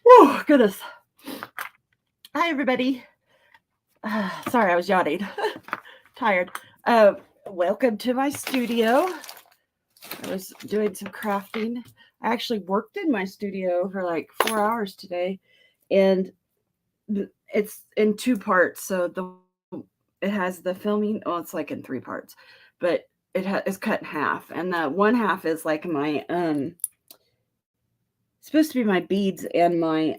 Oh, goodness. Hi, everybody. Sorry, I was yawning. Tired. Uh, Welcome to my studio. I was doing some crafting. I actually worked in my studio for like 4 hours today, and it's in two parts. So it has the filming. Well, it's like in three parts, but it's cut in half, and the one half is like my supposed to be my beads and my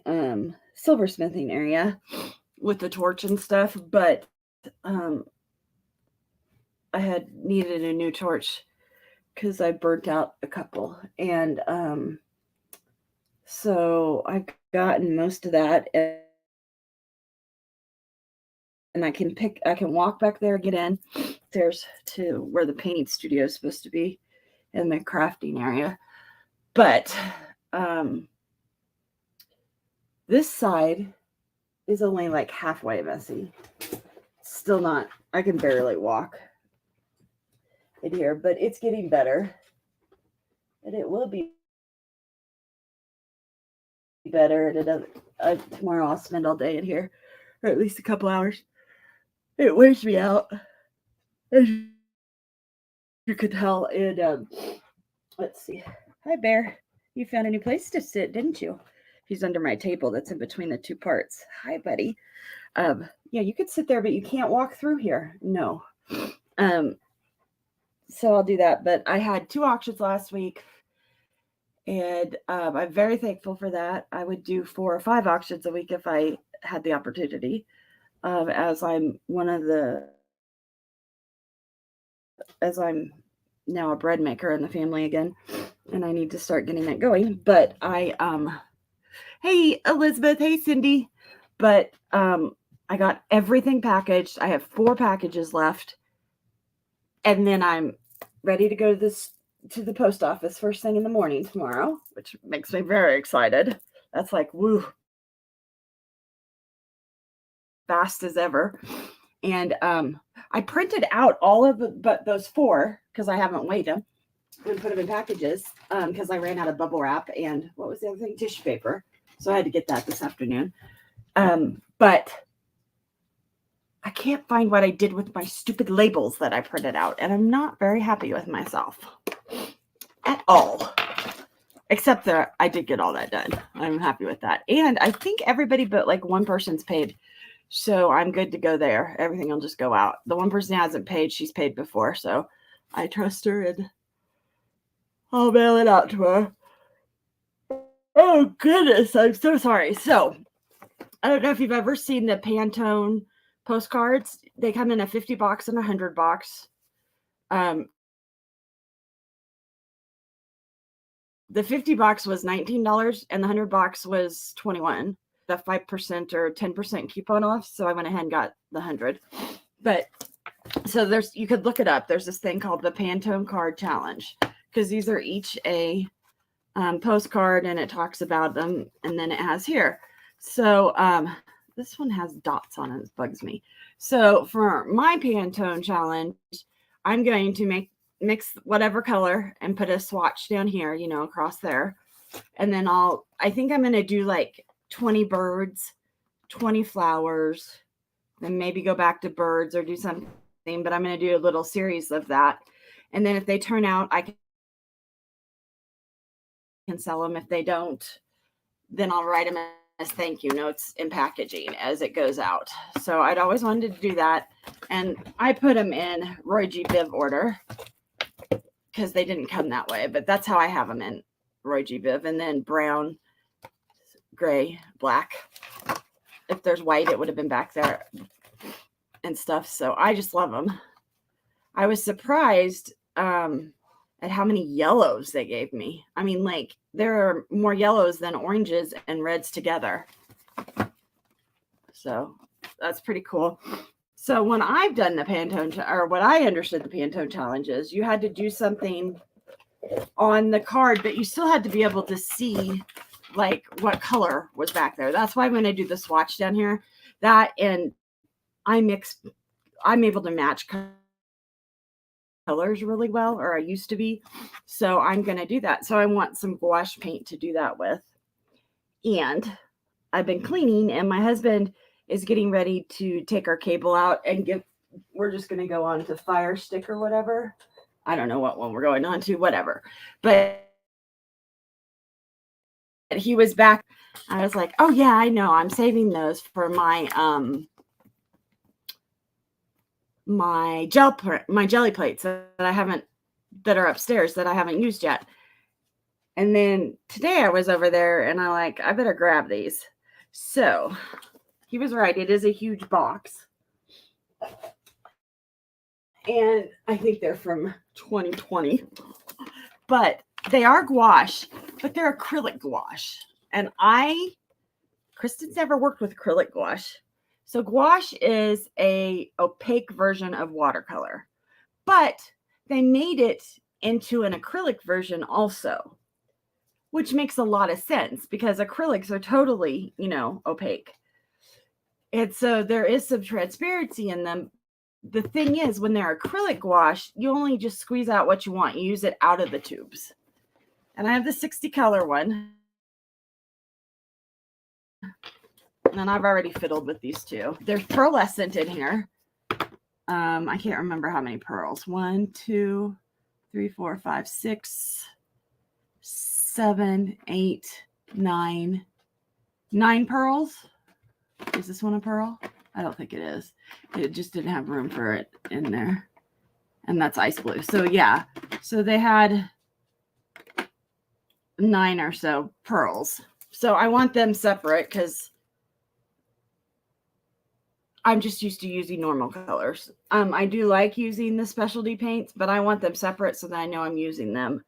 silversmithing area with the torch and stuff, but I had needed a new torch because I burnt out a couple, and so I've gotten most of that, and I can walk back there, get in stairs to where the painting studio is supposed to be in the crafting area, but um, this side is only like halfway messy. Still not. I can barely walk in here, but it's getting better, and it will be better. And tomorrow I'll spend all day in here, or at least a couple hours. It wears me out, as you could tell. And let's see. Hi, Bear. You found a new place to sit, didn't you? He's under my table that's in between the two parts. Hi, buddy. Yeah, you could sit there, but you can't walk through here. No. Um, so I'll do that. But I had 2 auctions last week, and I'm very thankful for that. I would do 4 or 5 auctions a week if I had the opportunity. As I'm now a bread maker in the family again, and I need to start getting that going. But hey Elizabeth, hey Cindy, but I got everything packaged. I have 4 packages left, and then I'm ready to go to the post office first thing in the morning tomorrow, which makes me very excited. That's like woo, fast as ever. And I printed out all of but those 4 because I haven't weighed them and put them in packages because I ran out of bubble wrap and what was the other thing? Tissue paper. So I had to get that this afternoon. But I can't find what I did with my stupid labels that I printed out, and I'm not very happy with myself at all. Except that I did get all that done. I'm happy with that. And I think everybody but like one person's paid. So I'm good to go there. Everything will just go out. The one person hasn't paid, she's paid before. So I trust her and I'll mail it out to her. Oh, goodness. I'm so sorry. So I don't know if you've ever seen the Pantone postcards. They come in a 50 box and a 100 box. The 50 box was $19 and the 100 box was $21. The 5% or 10% coupon off. So I went ahead and got the 100. But so you could look it up. There's this thing called the Pantone Card Challenge because these are each a postcard and it talks about them. And then it has here. So this one has dots on it. It bugs me. So for my Pantone challenge, I'm going to mix whatever color and put a swatch down here, across there. And then I think I'm going to do like 20 birds, 20 flowers, then maybe go back to birds or do something, but I'm going to do a little series of that. And then if they turn out, I can sell them. If they don't, then I'll write them as thank you notes in packaging as it goes out. So I'd always wanted to do that. And I put them in Roy G. Biv order because they didn't come that way, but that's how I have them in Roy G. Biv. And then brown, gray, black. If there's white, it would have been back there and stuff. So I just love them. I was surprised at how many yellows they gave me. I mean, like, there are more yellows than oranges and reds together. So that's pretty cool. So when I've done the Pantone, or what I understood the Pantone challenge is, you had to do something on the card, but you still had to be able to see like what color was back there. That's why when I do the swatch down here, that and I'm able to match colors really well, or I used to be. So I'm going to do that. So I want some gouache paint to do that with. And I've been cleaning, and my husband is getting ready to take our cable out and we're just going to go on to Fire Stick or whatever. I don't know what one we're going on to, whatever. But he was back. I was like, oh yeah, I know. I'm saving those for my my jelly plates that are upstairs that I haven't used yet. And then today I was over there and I better grab these. So he was right. It is a huge box. And I think they're from 2020. But they are gouache, but they're acrylic gouache. And Kristen's never worked with acrylic gouache. So gouache is a opaque version of watercolor. But they made it into an acrylic version also, which makes a lot of sense because acrylics are totally, opaque. And so there is some transparency in them. The thing is, when they're acrylic gouache, you only just squeeze out what you want. You use it out of the tubes. And I have the 60 color one. And I've already fiddled with these two. There's pearlescent in here. I can't remember how many pearls. 1, 2, 3, 4, 5, 6, 7, 8, 9. 9 pearls. Is this one a pearl? I don't think it is. It just didn't have room for it in there. And that's ice blue. So yeah. So they had 9 or so pearls. So I want them separate because I'm just used to using normal colors. I do like using the specialty paints, but I want them separate so that I know I'm using them.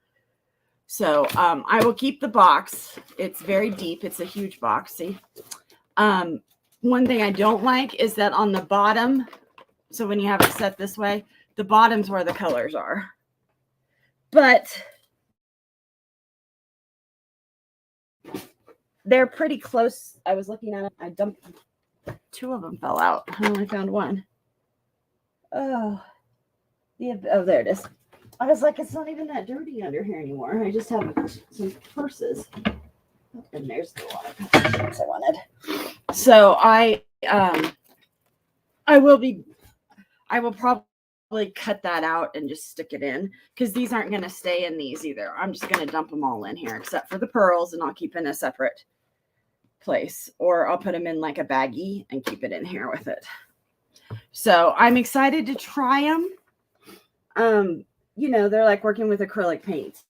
So I will keep the box. It's very deep. It's a huge box. See? One thing I don't like is that on the bottom, so when you have it set this way, the bottom's where the colors are. But they're pretty close. I was looking at it. I dumped 2 of them fell out. I only found 1. Oh, there it is. I was like, it's not even that dirty under here anymore. I just have some purses. And there's the lot of shirts I wanted. So I will probably cut that out and just stick it in because these aren't going to stay in these either. I'm just going to dump them all in here except for the pearls, and I'll keep in a separate place, or I'll put them in like a baggie and keep it in here with it. So I'm excited to try them. They're like working with acrylic paints.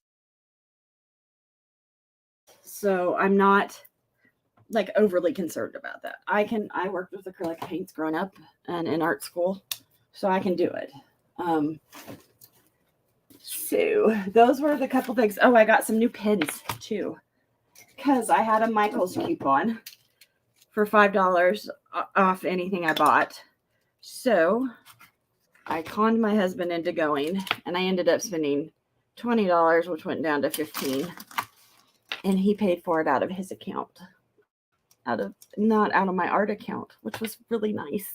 So I'm not like overly concerned about that. I worked with acrylic paints growing up and in art school, so I can do it. So those were the couple things. Oh, I got some new pens too, because I had a Michaels coupon for $5 off anything I bought. So I conned my husband into going, and I ended up spending $20, which went down to $15, and he paid for it out of his account, not out of my art account, which was really nice.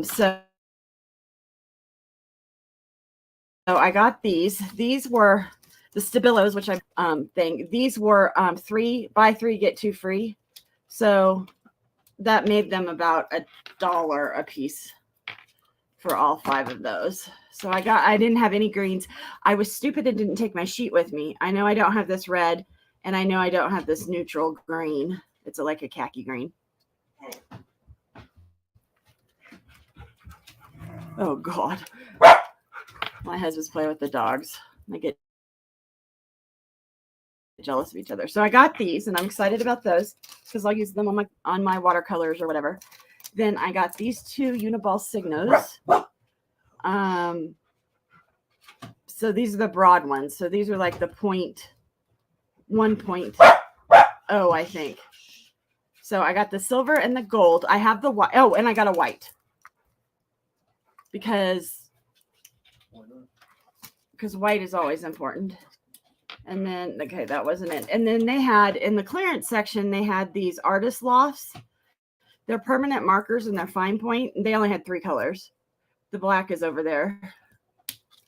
So I got these. These were the Stabilos, which I think these were 3 buy 3 get 2 free. So that made them about $1 a piece for all 5 of those. So I didn't have any greens. I was stupid and didn't take my sheet with me. I know I don't have this red, and I know I don't have this neutral green. It's like a khaki green. Oh God. My husband's playing with the dogs. I get jealous of each other. So I got these, and I'm excited about those because I'll use them on my watercolors or whatever. Then I got these 2 Uniball Signos. So these are the broad ones. So these are like the 1.0, I think. So I got the silver and the gold. I have the white. Oh, and I got a white because white is always important. And then, okay, that wasn't it. And then they had, in the clearance section, they had these artist lofts. They're permanent markers and they're fine point. They only had 3 colors. The black is over there.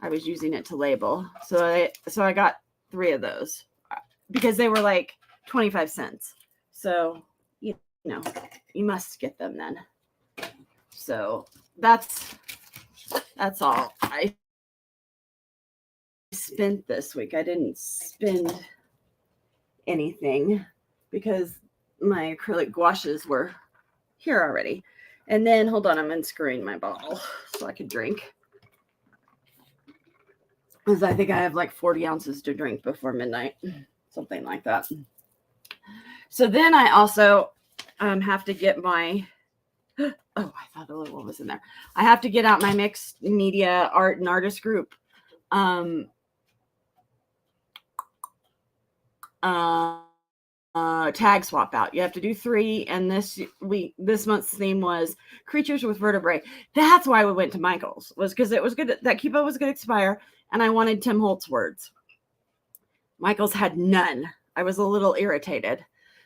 I was using it to label. So I got 3 of those because they were like 25 cents. So you know, you must get them then. So that's all I spent this week. I didn't spend anything because my acrylic gouaches were here already. And then, hold on, I'm unscrewing my bottle so I could drink. Because I think I have like 40 ounces to drink before midnight, something like that. So then I also have to get my, oh, I thought a little one was in there. I have to get out my mixed media art and artist group tag swap out. You have to do 3, and this month's theme was creatures with vertebrae. That's why we went to Michael's, was because it was good. That Kipo was going to expire, and I wanted Tim Holtz words. Michael's had none. I was a little irritated.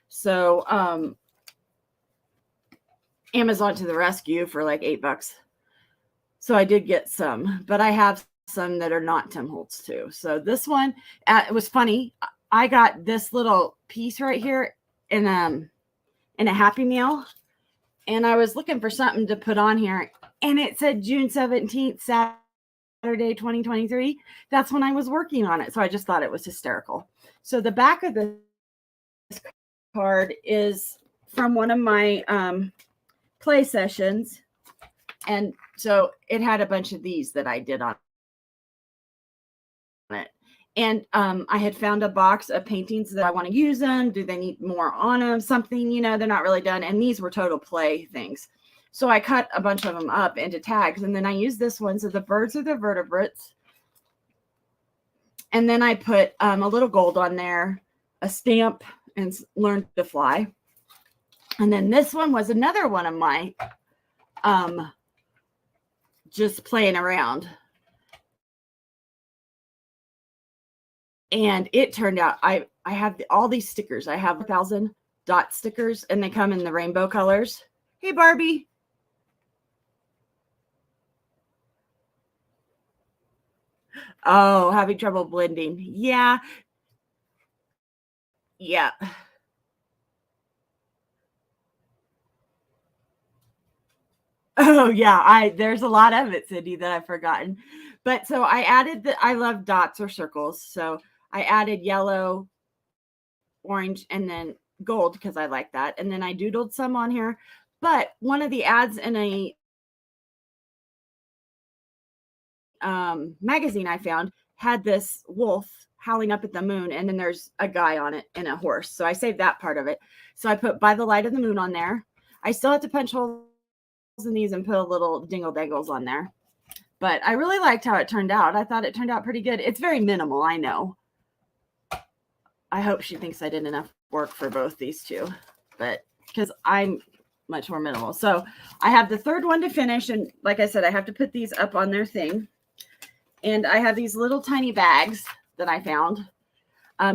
So Amazon to the rescue for like $8. So I did get some, but I have some that are not Tim Holtz too. So this one, it was funny. I got this little piece right here in a Happy Meal, and I was looking for something to put on here, and it said June 17th, Saturday, 2023. That's when I was working on it. So I just thought it was hysterical. So the back of this card is from one of my play sessions. And so it had a bunch of these that I did on it. And I had found a box of paintings that I want to use them. Do they need more on them? Something, they're not really done. And these were total play things. So I cut a bunch of them up into tags. And then I used this one. So the birds are the vertebrates. And then I put a little gold on there, a stamp, and learn to fly. And then this one was another one of my just playing around. And it turned out I have all these stickers. I have 1,000 dot stickers, and they come in the rainbow colors. Hey, Barbie. Oh, having trouble blending. Yeah. Yeah. Oh, yeah. There's a lot of it, Cindy, that I've forgotten. But so I added I love dots or circles. So I added yellow, orange, and then gold because I like that. And then I doodled some on here. But one of the ads in a magazine I found had this wolf howling up at the moon, and then there's a guy on it and a horse. So I saved that part of it. So I put by the light of the moon on there. I still have to punch holes in these and put a little dingle dangles on there. But I really liked how it turned out. I thought it turned out pretty good. It's very minimal, I know. I hope she thinks I did enough work for both these two, but because I'm much more minimal. So I have the third one to finish. And like I said, I have to put these up on their thing. And I have these little tiny bags that I found.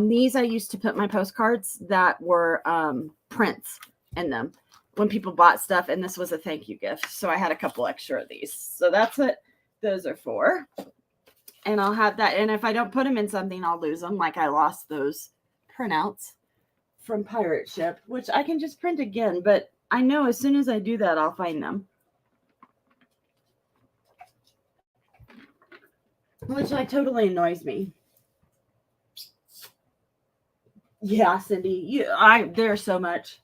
These I used to put my postcards that were prints in them when people bought stuff. And this was a thank you gift. So I had a couple extra of these. So that's what those are for. And I'll have that. And if I don't put them in something, I'll lose them. Like I lost those printouts from Pirate Ship, which I can just print again. But I know as soon as I do that, I'll find them. Which like totally annoys me. Yeah, Cindy, there's so much.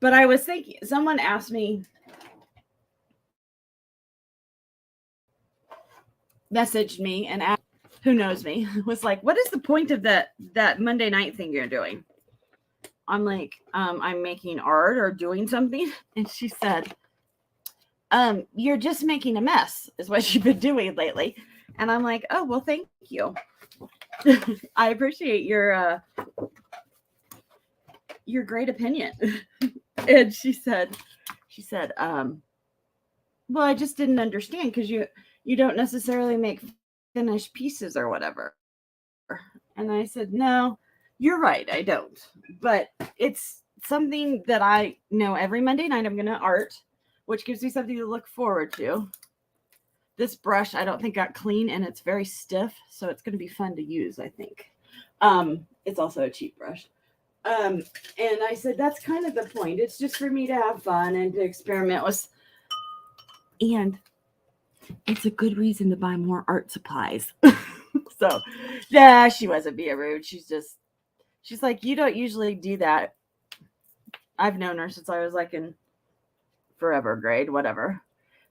But I was thinking, someone asked me, messaged me and asked, who knows me, was like, what is the point of that Monday night thing you're doing? I'm like, I'm making art or doing something. And she said, you're just making a mess is what you've been doing lately. And I'm like, oh, well, thank you. I appreciate your great opinion. And she said, well, I just didn't understand because you don't necessarily make finished pieces or whatever. And I said, no, you're right. I don't. But it's something that I know every Monday night I'm going to art, which gives me something to look forward to. This brush, I don't think got clean, and it's very stiff. So it's going to be fun to use, I think. It's also a cheap brush. And I said, that's kind of the point. It's just for me to have fun and to experiment with. And it's a good reason to buy more art supplies. So, yeah, she wasn't being rude. She's like, you don't usually do that. I've known her since I was like in forever grade, whatever.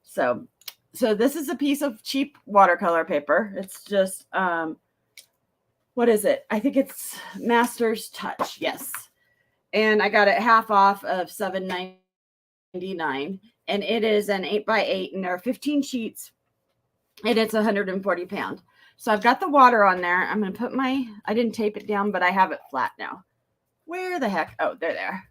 So this is a piece of cheap watercolor paper. It's just what is it? I think it's Master's Touch. Yes. And I got it half off of $7.99, and it is an 8x8, and there are 15 sheets, and it's 140 pounds. So I've got the water on there. I'm going to put I didn't tape it down, but I have it flat now. Where the heck? Oh, they're there.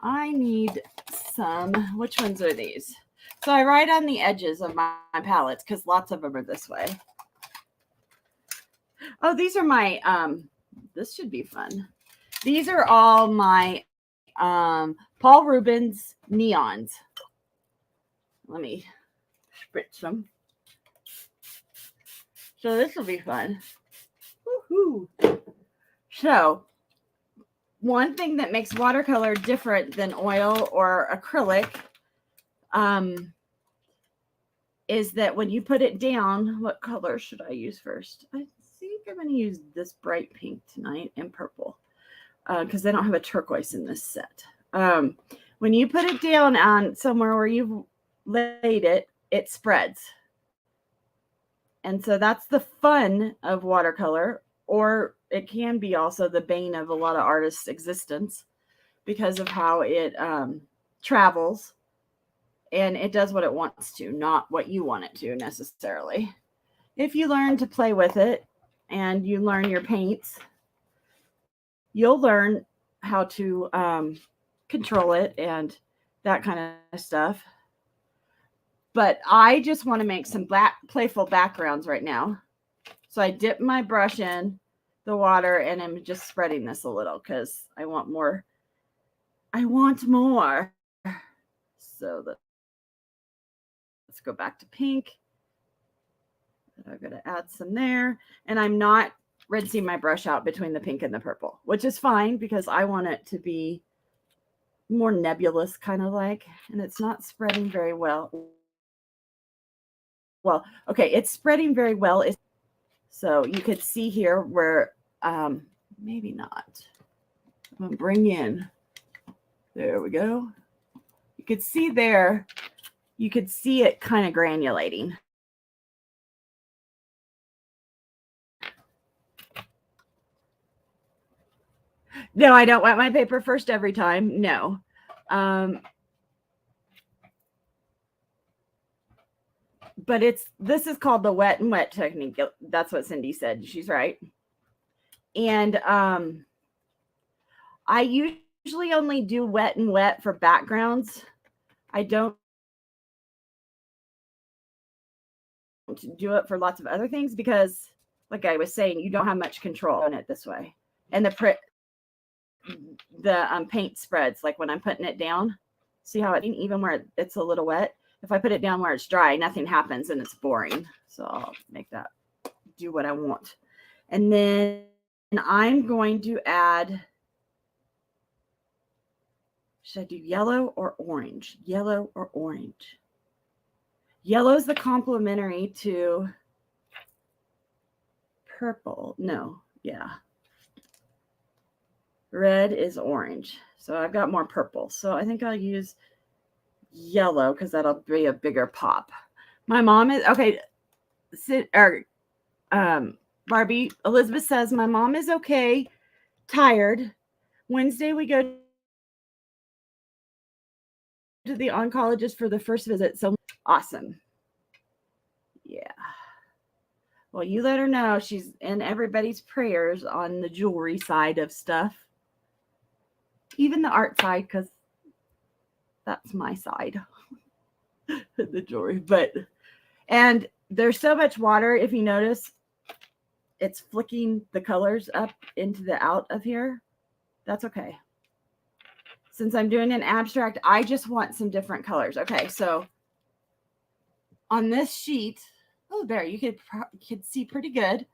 I need some, which ones are these? So I write on the edges of my palettes because lots of them are this way. Oh, these are my, this should be fun. These are all my Paul Rubens neons. Let me spritz them. So this will be fun. Woohoo! So one thing that makes watercolor different than oil or acrylic is that when you put it down, what color should I use first? I think I'm going to use this bright pink tonight and purple because I don't have a turquoise in this set. When you put it down on somewhere where you've laid it, it spreads. And so that's the fun of watercolor, or it can be also the bane of a lot of artists' existence because of how it travels and it does what it wants to, not what you want it to necessarily. If you learn to play with it and you learn your paints, you'll learn how to control it and that kind of stuff. But I just want to make some playful backgrounds right now. So I dip my brush in the water and I'm just spreading this a little because I want more. I want more. So let's go back to pink. I'm going to add some there. And I'm not rinsing my brush out between the pink and the purple, which is fine because I want it to be more nebulous kind of like, and it's not spreading very well. Well, okay, it's spreading very well. So you could see here where maybe not. I'm going to bring in. There we go. You could see there. You could see it kind of granulating. No, I don't wet my paper first every time. No. But this is called the wet and wet technique. That's what Cindy said. She's right. And I usually only do wet and wet for backgrounds. I don't do it for lots of other things because, like I was saying, you don't have much control on it this way. And the paint spreads like when I'm putting it down. See how even where it's a little wet, if I put it down where it's dry, nothing happens and it's boring. So I'll make that do what I want. And then I'm going to add, should I do yellow or orange? Yellow or orange? Yellow is the complementary to purple. No, yeah. Red is orange. So I've got more purple. So I think I'll use yellow because that'll be a bigger pop. My mom is okay. Barbie, Elizabeth says my mom is okay. Tired. Wednesday we go to the oncologist for the first visit. So awesome. Yeah. Well, you let her know she's in everybody's prayers on the jewelry side of stuff. Even the art side, because that's my side. The jewelry. And there's so much water, if you notice, it's flicking the colors up into the out of here. That's okay. Since I'm doing an abstract, I just want some different colors. Okay, so on this sheet, oh, there, you could see pretty good.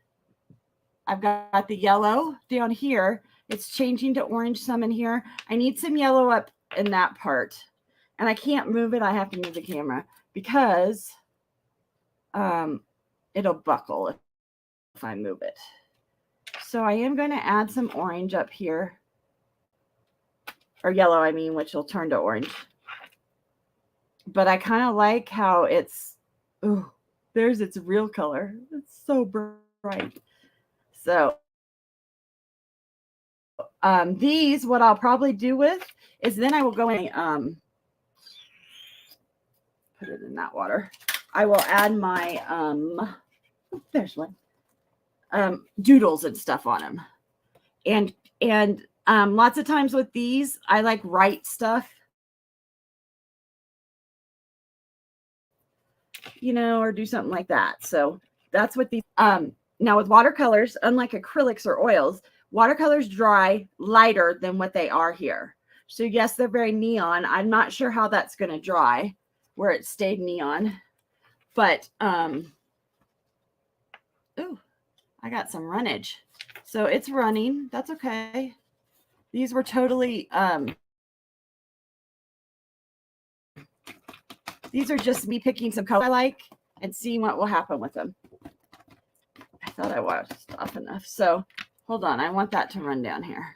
I've got the yellow down here, It's changing to orange some in here. I need some yellow up in that part. And I can't move it. I have to move the camera because it'll buckle if I move it. So I am going to add some orange up here. Or yellow, I mean, which will turn to orange. But I kind of like how it's, oh, there's its real color. It's so bright. So these, what I'll probably do with is then I will go in, put it in that water. I will add my, there's one, doodles and stuff on them. And lots of times with these, I like write stuff, you know, or do something like that. So that's what these, now with watercolors, unlike acrylics or oils, watercolors dry lighter than what they are here. So yes, they're very neon. I'm not sure how that's going to dry where it stayed neon, but, ooh, I got some runnage. So it's running. That's okay. These were totally, these are just me picking some color I like and seeing what will happen with them. I thought I washed off enough. So hold on. I want that to run down here.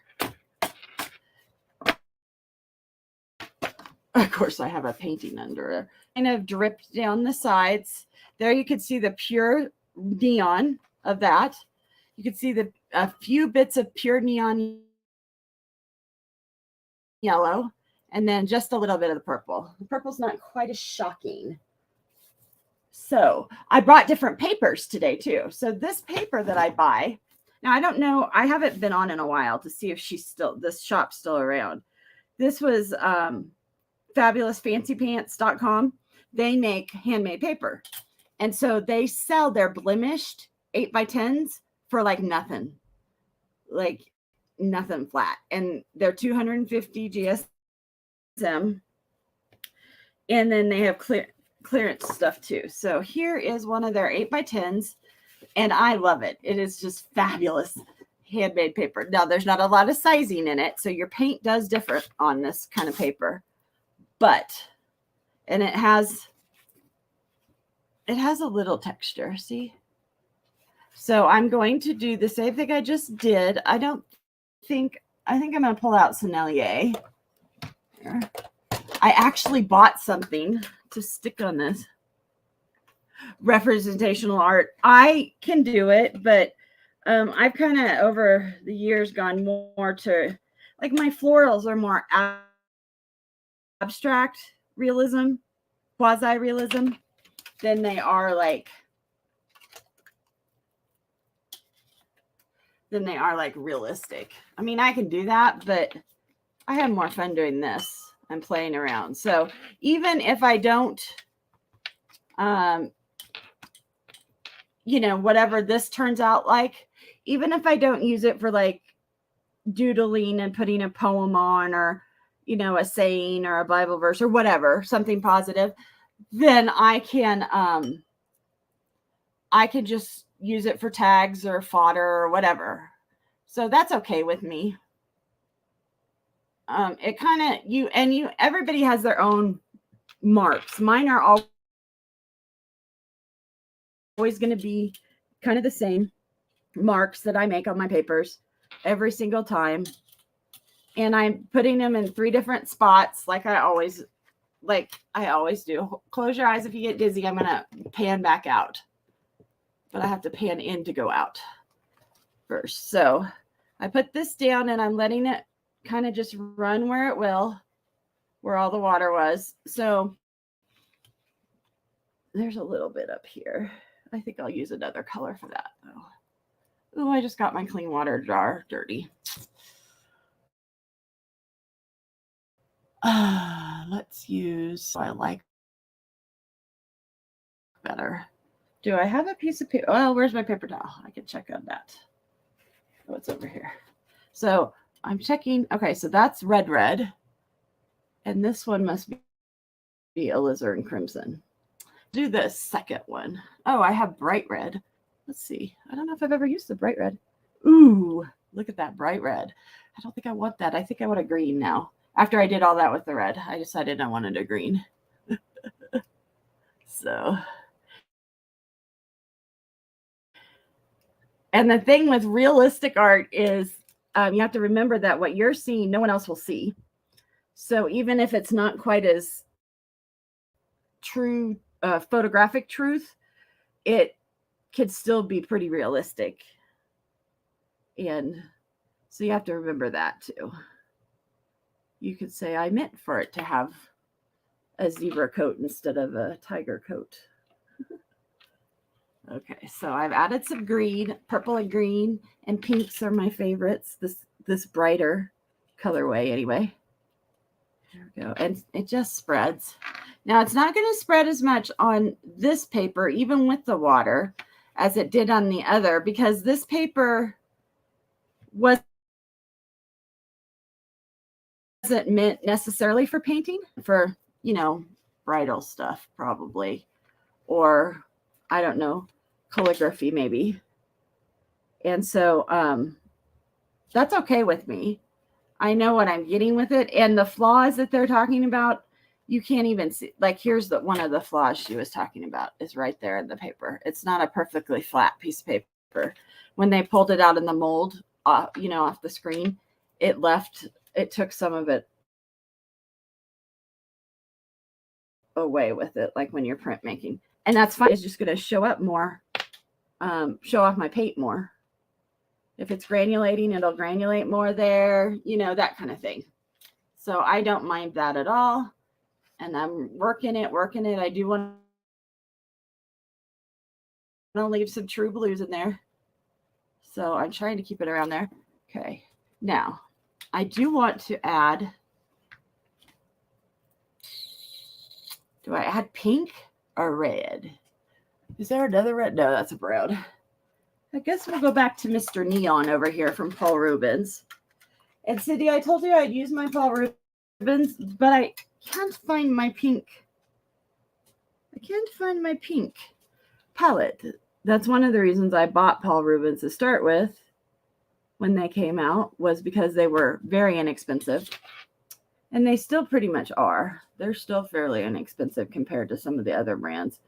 Of course, I have a painting under it. Kind of dripped down the sides. There you can see the pure neon of that. You can see a few bits of pure neon yellow, and then just a little bit of the purple. The purple's not quite as shocking. So I brought different papers today too. So this paper that I buy, now I don't know, I haven't been on in a while to see if this shop's still around. This was fabulousfancypants.com. They make handmade paper. And so they sell their blemished 8x10s for like nothing flat. And they're 250 GSM. And then they have clearance stuff too. So here is one of their 8x10s. And I love it. It is just fabulous handmade paper. Now, there's not a lot of sizing in it. So your paint does differ on this kind of paper. And it has a little texture, see? So I'm going to do the same thing I just did. I think I'm going to pull out Sennelier. Here. I actually bought something to stick on this. Representational art. I can do it, but I've kind of over the years gone more to, like, my florals are more abstract realism, quasi-realism, than they are like realistic. I mean, I can do that, but I have more fun doing this and playing around. So even if I don't, you know, whatever this turns out like, even if I don't use it for like doodling and putting a poem on, or, you know, a saying or a Bible verse or whatever, something positive, then I can just use it for tags or fodder or whatever. So that's okay with me. It kind of, everybody has their own marks. Mine are always going to be kind of the same marks that I make on my papers every single time. And I'm putting them in 3 different spots like I always do. Close your eyes if you get dizzy. I'm going to pan back out. But I have to pan in to go out first. So I put this down and I'm letting it kind of just run where it will, where all the water was. So there's a little bit up here. I think I'll use another color for that though. Oh, I just got my clean water jar dirty. Let's use, I like better. Do I have a piece of paper? Well, where's my paper towel? I can check on that. Oh, it's over here. So I'm checking. Okay, so that's red. And this one must be alizarin crimson. Do the second one. Oh, I have bright red. Let's see. I don't know if I've ever used the bright red. Ooh, Look at that bright red. I don't think I want that. I think I want a green now. After I did all that with the red, I decided I wanted a green. So, and the thing with realistic art is you have to remember that what you're seeing, no one else will see. So even if it's not quite as true, photographic truth, it could still be pretty realistic. And so you have to remember that too. You could say, I meant for it to have a zebra coat instead of a tiger coat. Okay, so I've added some green, purple and green, and pinks are my favorites. This brighter colorway anyway. There we go. And it just spreads. Now it's not going to spread as much on this paper, even with the water, as it did on the other, because this paper wasn't meant necessarily for painting, for, you know, bridal stuff probably, or I don't know, calligraphy maybe. And so that's okay with me. I know what I'm getting with it. And the flaws that they're talking about, you can't even see. Like, here's one of the flaws she was talking about is right there in the paper. It's not a perfectly flat piece of paper. When they pulled it out in the mold, you know, off the screen, it took some of it away with it, like when you're printmaking. And that's fine. It's just going to show up more, show off my paint more. If it's granulating, it'll granulate more there, you know, that kind of thing. So I don't mind that at all. And I'm working it. I do want to leave some true blues in there. So I'm trying to keep it around there. Okay. Now, I do want to add, do I add pink or red? Is there another red? No, that's a brown. I guess we'll go back to Mr. Neon over here from Paul Rubens. And Cindy, I told you I'd use my Paul Rubens, but I can't find my pink. I can't find my pink palette. That's one of the reasons I bought Paul Rubens to start with when they came out, was because they were very inexpensive. And they still pretty much are. They're still fairly inexpensive compared to some of the other brands.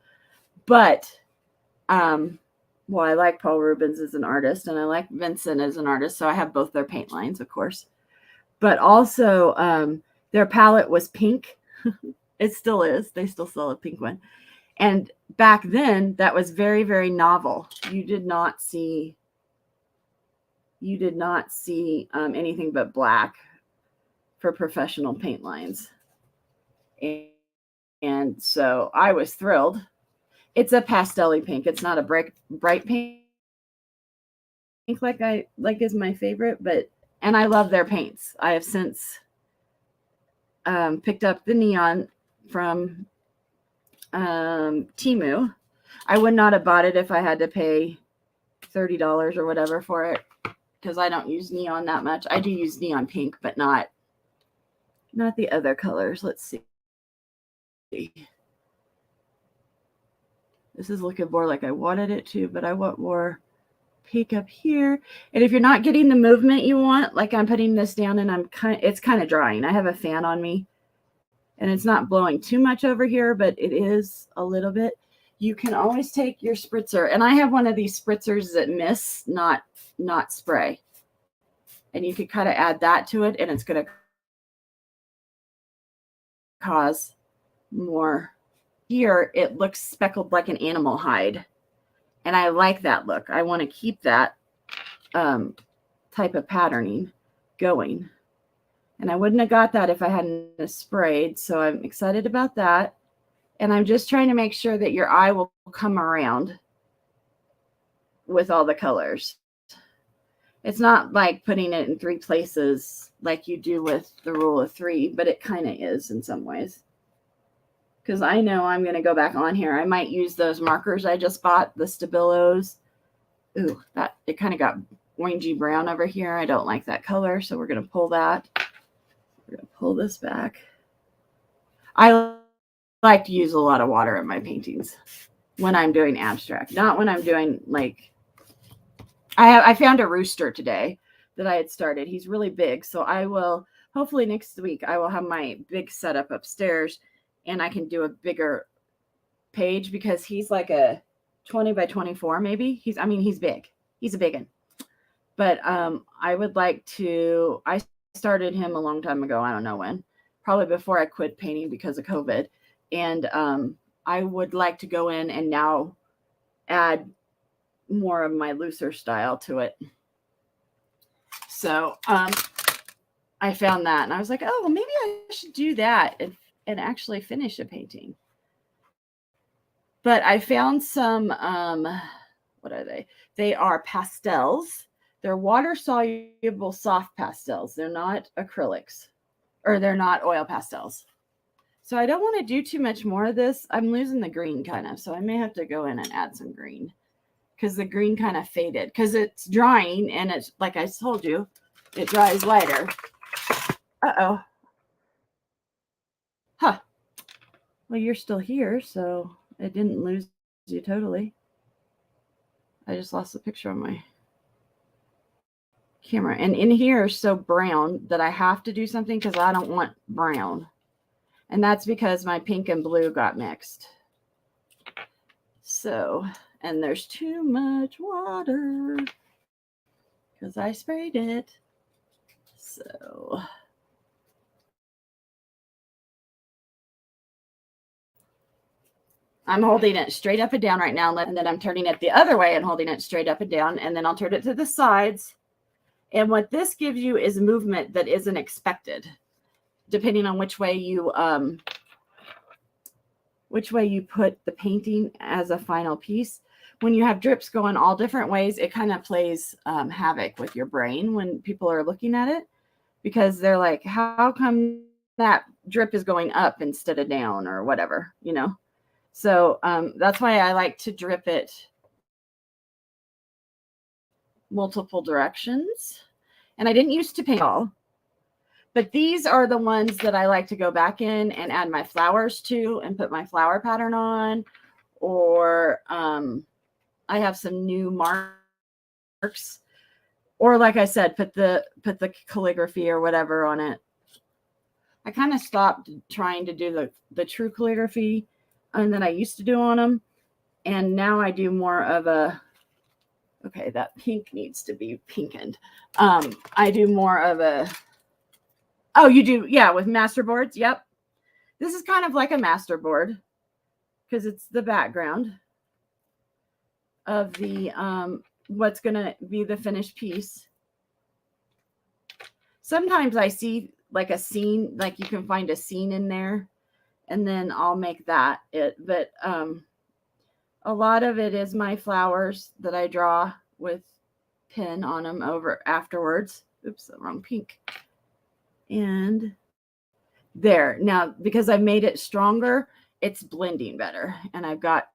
But, well, I like Paul Rubens as an artist, and I like Vincent as an artist, so I have both their paint lines, of course. But also, their palette was pink. It still is. They still sell a pink one. And back then, that was very, very novel. You did not see anything but black for professional paint lines. And so I was thrilled. It's a pastel-y pink. It's not a bright pink like is my favorite, and I love their paints. I have since picked up the neon from Temu. I would not have bought it if I had to pay $30 or whatever for it, because I don't use neon that much. I do use neon pink, but not the other colors. Let's see. This is looking more like I wanted it to, but I want more pink up here. And if you're not getting the movement you want, like I'm putting this down and it's kind of drying. I have a fan on me and it's not blowing too much over here, but it is a little bit. You can always take your spritzer, and I have one of these spritzers that mist, not spray. And you can kind of add that to it, and it's going to cause more. Here, it looks speckled like an animal hide. And I like that look. I want to keep that type of patterning going. And I wouldn't have got that if I hadn't sprayed. So I'm excited about that. And I'm just trying to make sure that your eye will come around with all the colors. It's not like putting it in 3 places like you do with the rule of 3, but it kind of is in some ways. Because I know I'm going to go back on here. I might use those markers I just bought, the Stabilos. Ooh, it kind of got orangey brown over here. I don't like that color, so we're going to pull that. We're going to pull this back. I like to use a lot of water in my paintings when I'm doing abstract, not when I'm doing like, I found a rooster today that I had started. He's really big. So I will, hopefully next week, I will have my big setup upstairs and I can do a bigger page because he's like a 20 by 24 maybe. He's big. He's a big one. But I would like to, I started him a long time ago. I don't know when, probably before I quit painting because of COVID. And I would like to go in and now add more of my looser style to it. So I found that and I was like, oh, well, maybe I should do that and actually finish a painting. But I found some, what are they? They are pastels. They're water-soluble soft pastels. They're not acrylics, or they're not oil pastels. So I don't want to do too much more of this. I'm losing the green kind of, so I may have to go in and add some green because the green kind of faded because it's drying and it's, like I told you, it dries lighter. Uh-oh. Huh. Well, you're still here, so it didn't lose you totally. I just lost the picture on my camera. And in here is so brown that I have to do something because I don't want brown. And that's because my pink and blue got mixed. So, and there's too much water because I sprayed it. So I'm holding it straight up and down right now, and then I'm turning it the other way and holding it straight up and down, and then I'll turn it to the sides. And what this gives you is movement that isn't expected, depending on which way you put the painting as a final piece. When you have drips going all different ways, it kind of plays havoc with your brain when people are looking at it, because they're like, how come that drip is going up instead of down or whatever, you know? So that's why I like to drip it multiple directions. And I didn't used to paint all, but these are the ones that I like to go back in and add my flowers to and put my flower pattern on. Or I have some new marks. Or like I said, put the calligraphy or whatever on it. I kind of stopped trying to do the true calligraphy and that I used to do on them. And now I do more of a, okay, that pink needs to be pinkened. I do more of a, oh, you do, yeah, with masterboards. Yep. This is kind of like a masterboard because it's the background of the, what's going to be the finished piece. Sometimes I see like a scene, like you can find a scene in there, and then I'll make that it. But a lot of it is my flowers that I draw with pen on them over afterwards. Oops, the wrong pink. And there. Now, because I made it stronger, it's blending better. And I've got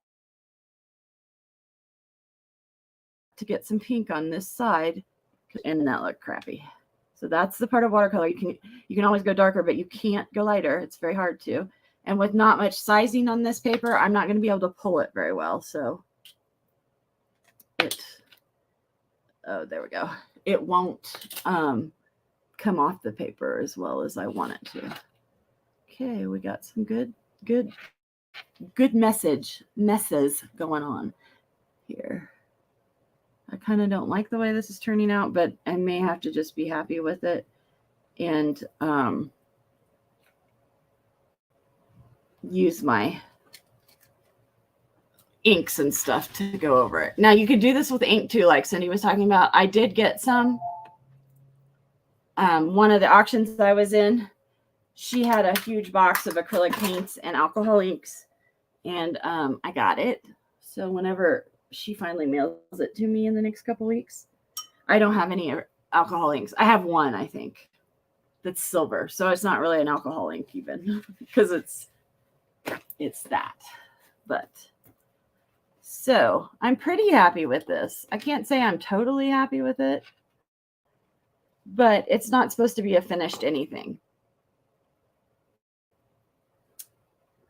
to get some pink on this side, and that looked crappy. So that's the part of watercolor. You can always go darker, but you can't go lighter. It's very hard to. And with not much sizing on this paper, I'm not going to be able to pull it very well. So oh, there we go. It won't come off the paper as well as I want it to. Okay, we got some good messes going on here. I kind of don't like the way this is turning out, but I may have to just be happy with it and use my inks and stuff to go over it. Now you can do this with ink too, like Cindy was talking about. I did get some. One of the auctions I was in, she had a huge box of acrylic paints and alcohol inks, and I got it. So whenever she finally mails it to me in the next couple weeks, I don't have any alcohol inks. I have one, I think, that's silver. So it's not really an alcohol ink even because it's that. But so I'm pretty happy with this. I can't say I'm totally happy with it, but it's not supposed to be a finished anything.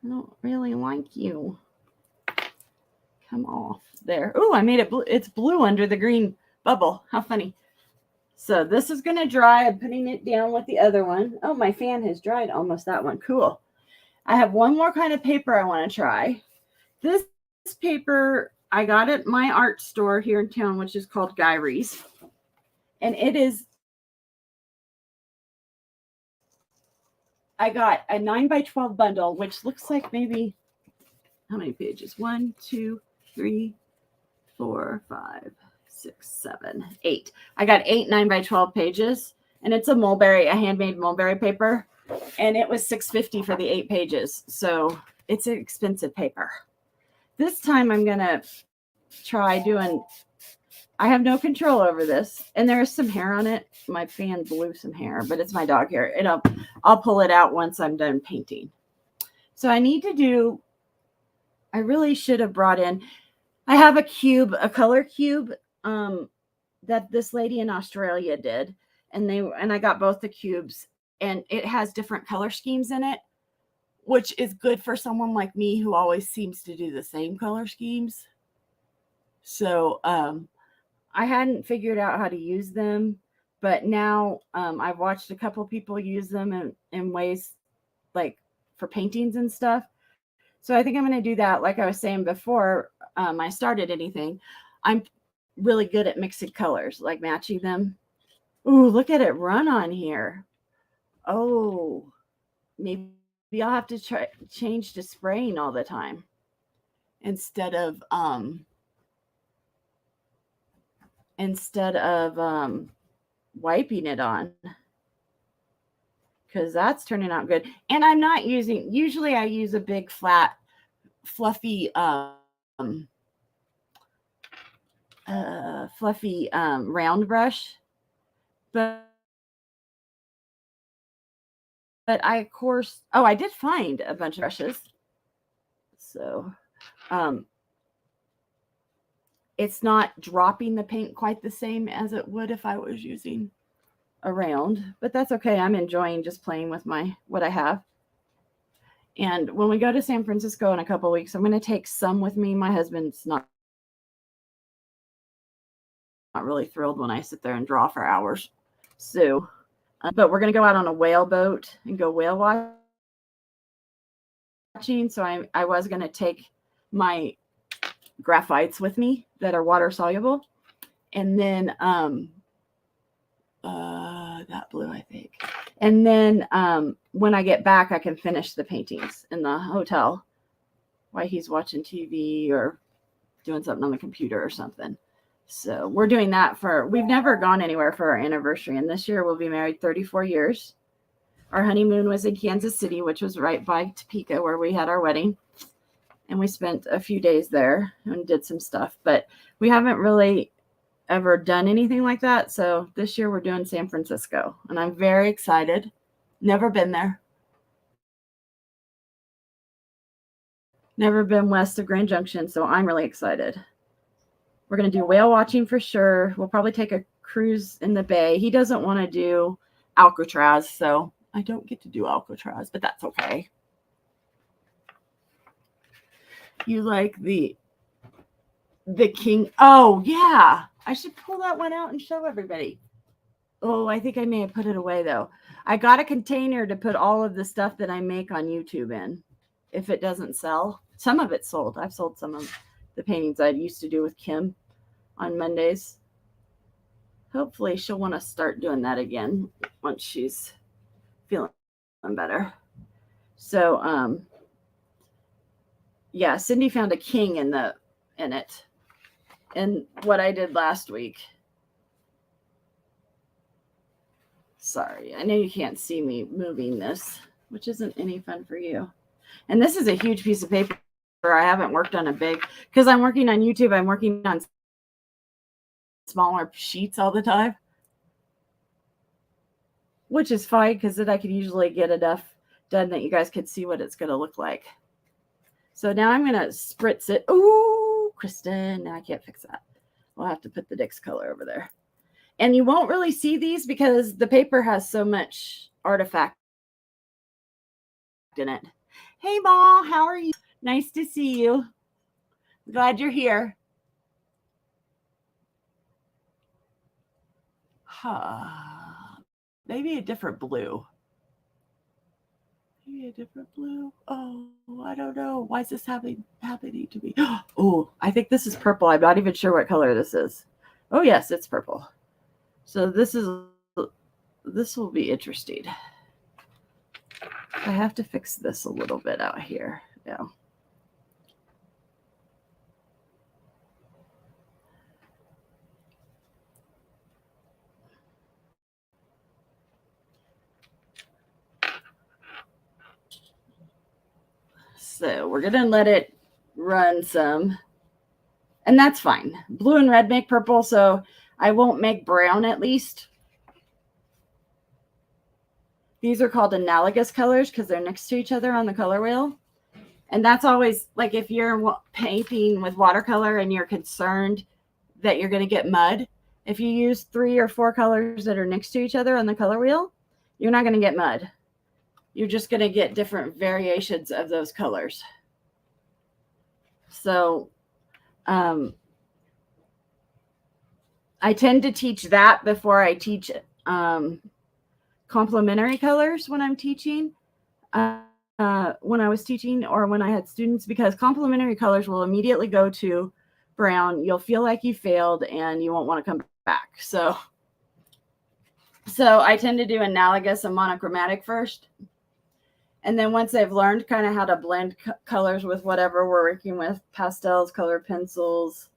I don't really like you. Come off there. Oh, I made it blue. It's blue under the green bubble. How funny. So this is going to dry. I'm putting it down with the other one. Oh, my fan has dried almost, that one. Cool. I have one more kind of paper I want to try. This paper I got at my art store here in town, which is called Gyrie's. And it is, I got a 9x12 bundle, which looks like maybe, how many pages? 1, 2, 3, 4, 5, 6, 7, 8. I got 8 9x12 pages, and it's a mulberry, a handmade mulberry paper, and it was $6.50 for the 8 pages. So it's an expensive paper. This time I'm gonna try doing. I have no control over this, and there is some hair on it. My fan blew some hair, but it's my dog hair, and I'll pull it out once I'm done painting. So I need to do. I really should have brought in. I have a cube, a color cube, that this lady in Australia did, and I got both the cubes, and it has different color schemes in it, which is good for someone like me who always seems to do the same color schemes. So I hadn't figured out how to use them, but now I've watched a couple people use them in ways like for paintings and stuff. So I think I'm going to do that. Like I was saying before I started anything, I'm really good at mixing colors, like matching them. Ooh, look at it run on here. Oh, maybe I'll have to change to spraying all the time instead of wiping it on, because that's turning out good. And I'm not using, usually I use a big flat fluffy round brush, but I, of course, I did find a bunch of brushes, so it's not dropping the paint quite the same as it would if I was using a round, but that's okay. I'm enjoying just playing with what I have. And when we go to San Francisco in a couple of weeks, I'm going to take some with me. My husband's not really thrilled when I sit there and draw for hours. So, but we're going to go out on a whale boat and go whale watching. So I was going to take my graphites with me that are water soluble. And then, that blue, I think. And then when I get back, I can finish the paintings in the hotel while he's watching TV or doing something on the computer or something. So we're doing that we've never gone anywhere for our anniversary. And this year we'll be married 34 years. Our honeymoon was in Kansas City, which was right by Topeka where we had our wedding. And we spent a few days there and did some stuff, but we haven't really ever done anything like that. So this year we're doing San Francisco, and I'm very excited. Never been there. Never been west of Grand Junction, so I'm really excited. We're going to do whale watching for sure. We'll probably take a cruise in the bay. He doesn't want to do Alcatraz, so I don't get to do Alcatraz, but that's okay. You like the king? Oh, yeah. I should pull that one out and show everybody. Oh, I think I may have put it away, though. I got a container to put all of the stuff that I make on YouTube in. If it doesn't sell, some of it sold. I've sold some of the paintings I used to do with Kim on Mondays. Hopefully she'll want to start doing that again once she's feeling better. So, yeah, Cindy found a king in it. And what I did last week. Sorry, I know you can't see me moving this, which isn't any fun for you. And this is a huge piece of paper. I haven't worked on a big, because I'm working on YouTube. I'm working on smaller sheets all the time, which is fine because then I could usually get enough done that you guys could see what it's going to look like. So now I'm going to spritz it. Ooh, Kristen, now I can't fix that. We'll have to put the Dix color over there. And you won't really see these because the paper has so much artifact in it. Hey, Ma, how are you? Nice to see you. Glad you're here. maybe a different blue. Maybe a different blue. Oh, I don't know. Why is this happening to me? Oh, I think this is purple. I'm not even sure what color this is. Oh, yes, it's purple. So this will be interesting. I have to fix this a little bit out here. Yeah. So we're going to let it run some. And that's fine. Blue and red make purple, so I won't make brown at least. These are called analogous colors because they're next to each other on the color wheel. And that's always, like, if you're painting with watercolor and you're concerned that you're going to get mud, if you use 3 or 4 colors that are next to each other on the color wheel, you're not going to get mud. You're just going to get different variations of those colors. So I tend to teach that before I teach complementary colors when I'm teaching. When I was teaching or when I had students, because complementary colors will immediately go to brown. You'll feel like you failed and you won't want to come back. So I tend to do analogous and monochromatic first. And then once they've learned kind of how to blend colors with whatever we're working with, pastels, colored pencils,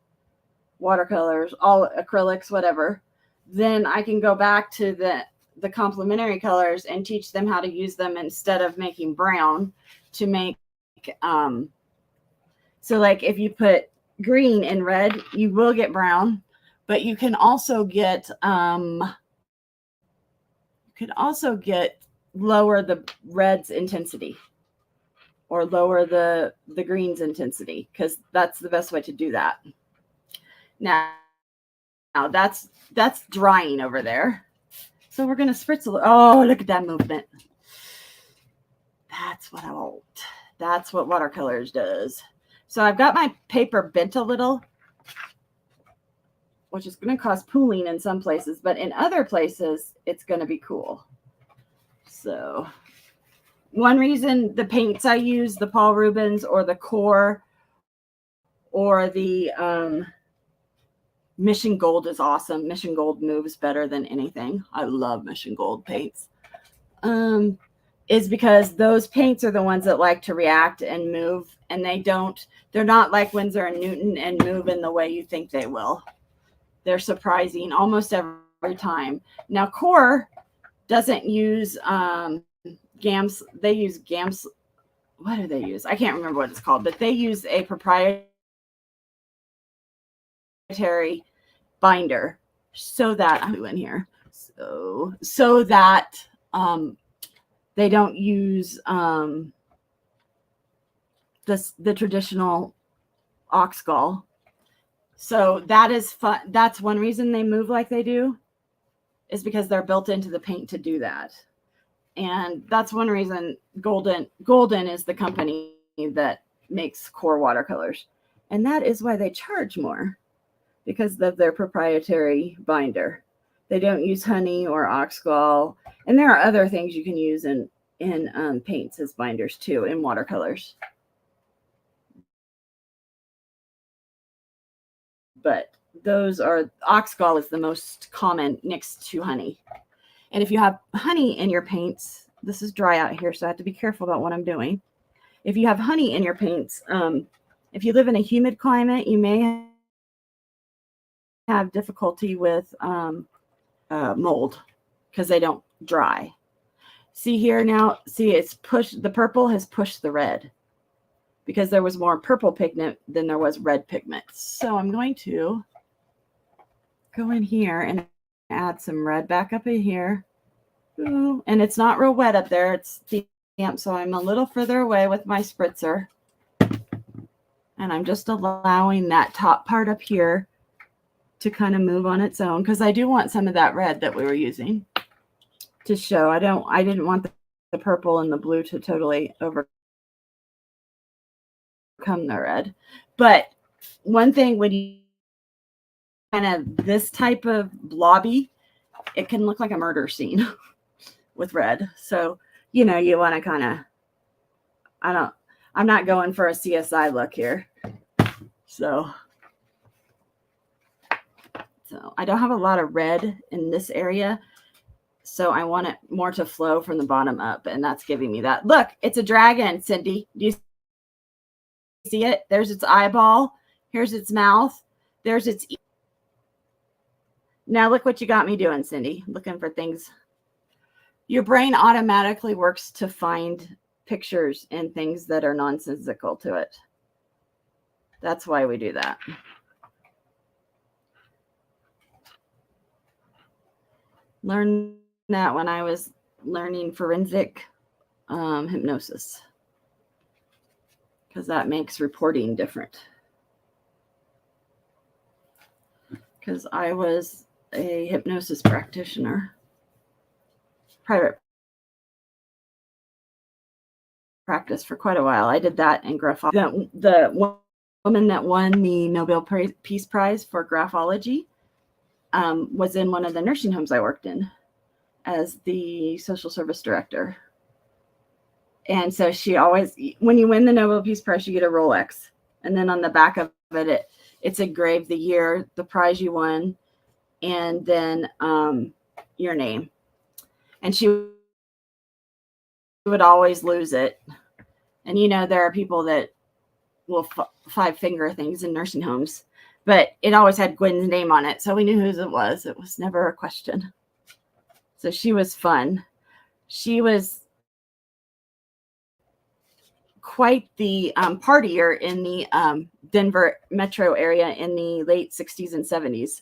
watercolors, all acrylics, whatever, then I can go back to the complementary colors and teach them how to use them instead of making brown to make, so like if you put green in red, you will get brown, but you can also get, lower the red's intensity or lower the green's intensity, because that's the best way to do that. Now that's drying over there. So we're going to spritz a little. Oh, look at that movement. That's what I want. That's what watercolors does. So I've got my paper bent a little, which is going to cause pooling in some places, but in other places, it's going to be cool. So one reason the paints I use, the Paul Rubens or the Core or the Mission Gold is awesome. Mission Gold moves better than anything. I love Mission Gold paints. Is because those paints are the ones that like to react and move, and they're not like Winsor and Newton and move in the way you think they will. They're surprising almost every time. Now, Core doesn't use GAMS. They use GAMS. What do they use? I can't remember what it's called, but they use a proprietary binder so that I'm in here. So that they don't use the traditional Oxgall. So that is fun. That's one reason they move like they do, is because they're built into the paint to do that. And that's one reason Golden is the company that makes Core watercolors. And that is why they charge more, because of their proprietary binder. They don't use honey or Oxgall. And there are other things you can use in paints as binders too, in watercolors. But those are, Oxgall is the most common next to honey. And if you have honey in your paints, this is dry out here, so I have to be careful about what I'm doing. If you have honey in your paints, if you live in a humid climate, you may have difficulty with mold because they don't dry. See here now, it's pushed, the purple has pushed the red because there was more purple pigment than there was red pigment. So I'm going to go in here and add some red back up in here. Ooh, and it's not real wet up there. It's damp, so I'm a little further away with my spritzer. And I'm just allowing that top part up here to kind of move on its own, because I do want some of that red that we were using to show. I didn't want the purple and the blue to totally overcome the red. But one thing when you kind of this type of blobby, it can look like a murder scene with red. So, you know, you want to kind of, I'm not going for a CSI look here. So I don't have a lot of red in this area. So I want it more to flow from the bottom up. And that's giving me that. Look, it's a dragon, Cindy. Do you see it? There's its eyeball. Here's its mouth. There's its ear. Now look what you got me doing, Cindy. Looking for things. Your brain automatically works to find pictures and things that are nonsensical to it. That's why we do that. Learned that when I was learning forensic hypnosis, because that makes reporting different. Because I was a hypnosis practitioner, private practice for quite a while. I did that in graphology. The woman that won the Nobel Peace Prize for graphology was in one of the nursing homes I worked in as the social service director. And so she always, when you win the Nobel Peace Prize, you get a Rolex. And then on the back of it, it's engraved the year, the prize you won, and then your name. And she would always lose it. And, you know, there are people that will five-finger things in nursing homes, but it always had Gwen's name on it. So we knew whose it was. It was never a question. So she was fun. She was quite the partier in the Denver metro area in the late 60s and 70s.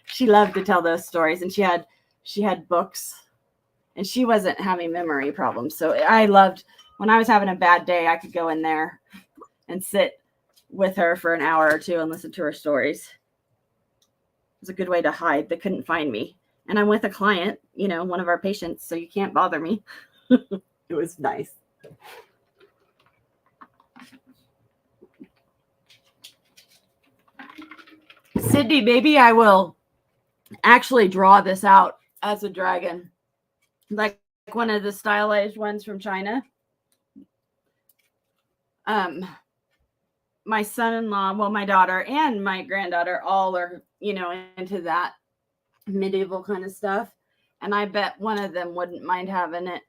She loved to tell those stories, and she had books, and she wasn't having memory problems. So I loved, when I was having a bad day, I could go in there and sit with her for an hour or two and listen to her stories. It was a good way to hide. They couldn't find me. And I'm with a client, you know, one of our patients, so you can't bother me. It was nice. Sydney, maybe I will actually draw this out as a dragon, like one of the stylized ones from China. My son-in-law, well, my daughter and my granddaughter all are, you know, into that medieval kind of stuff. And I bet one of them wouldn't mind having it.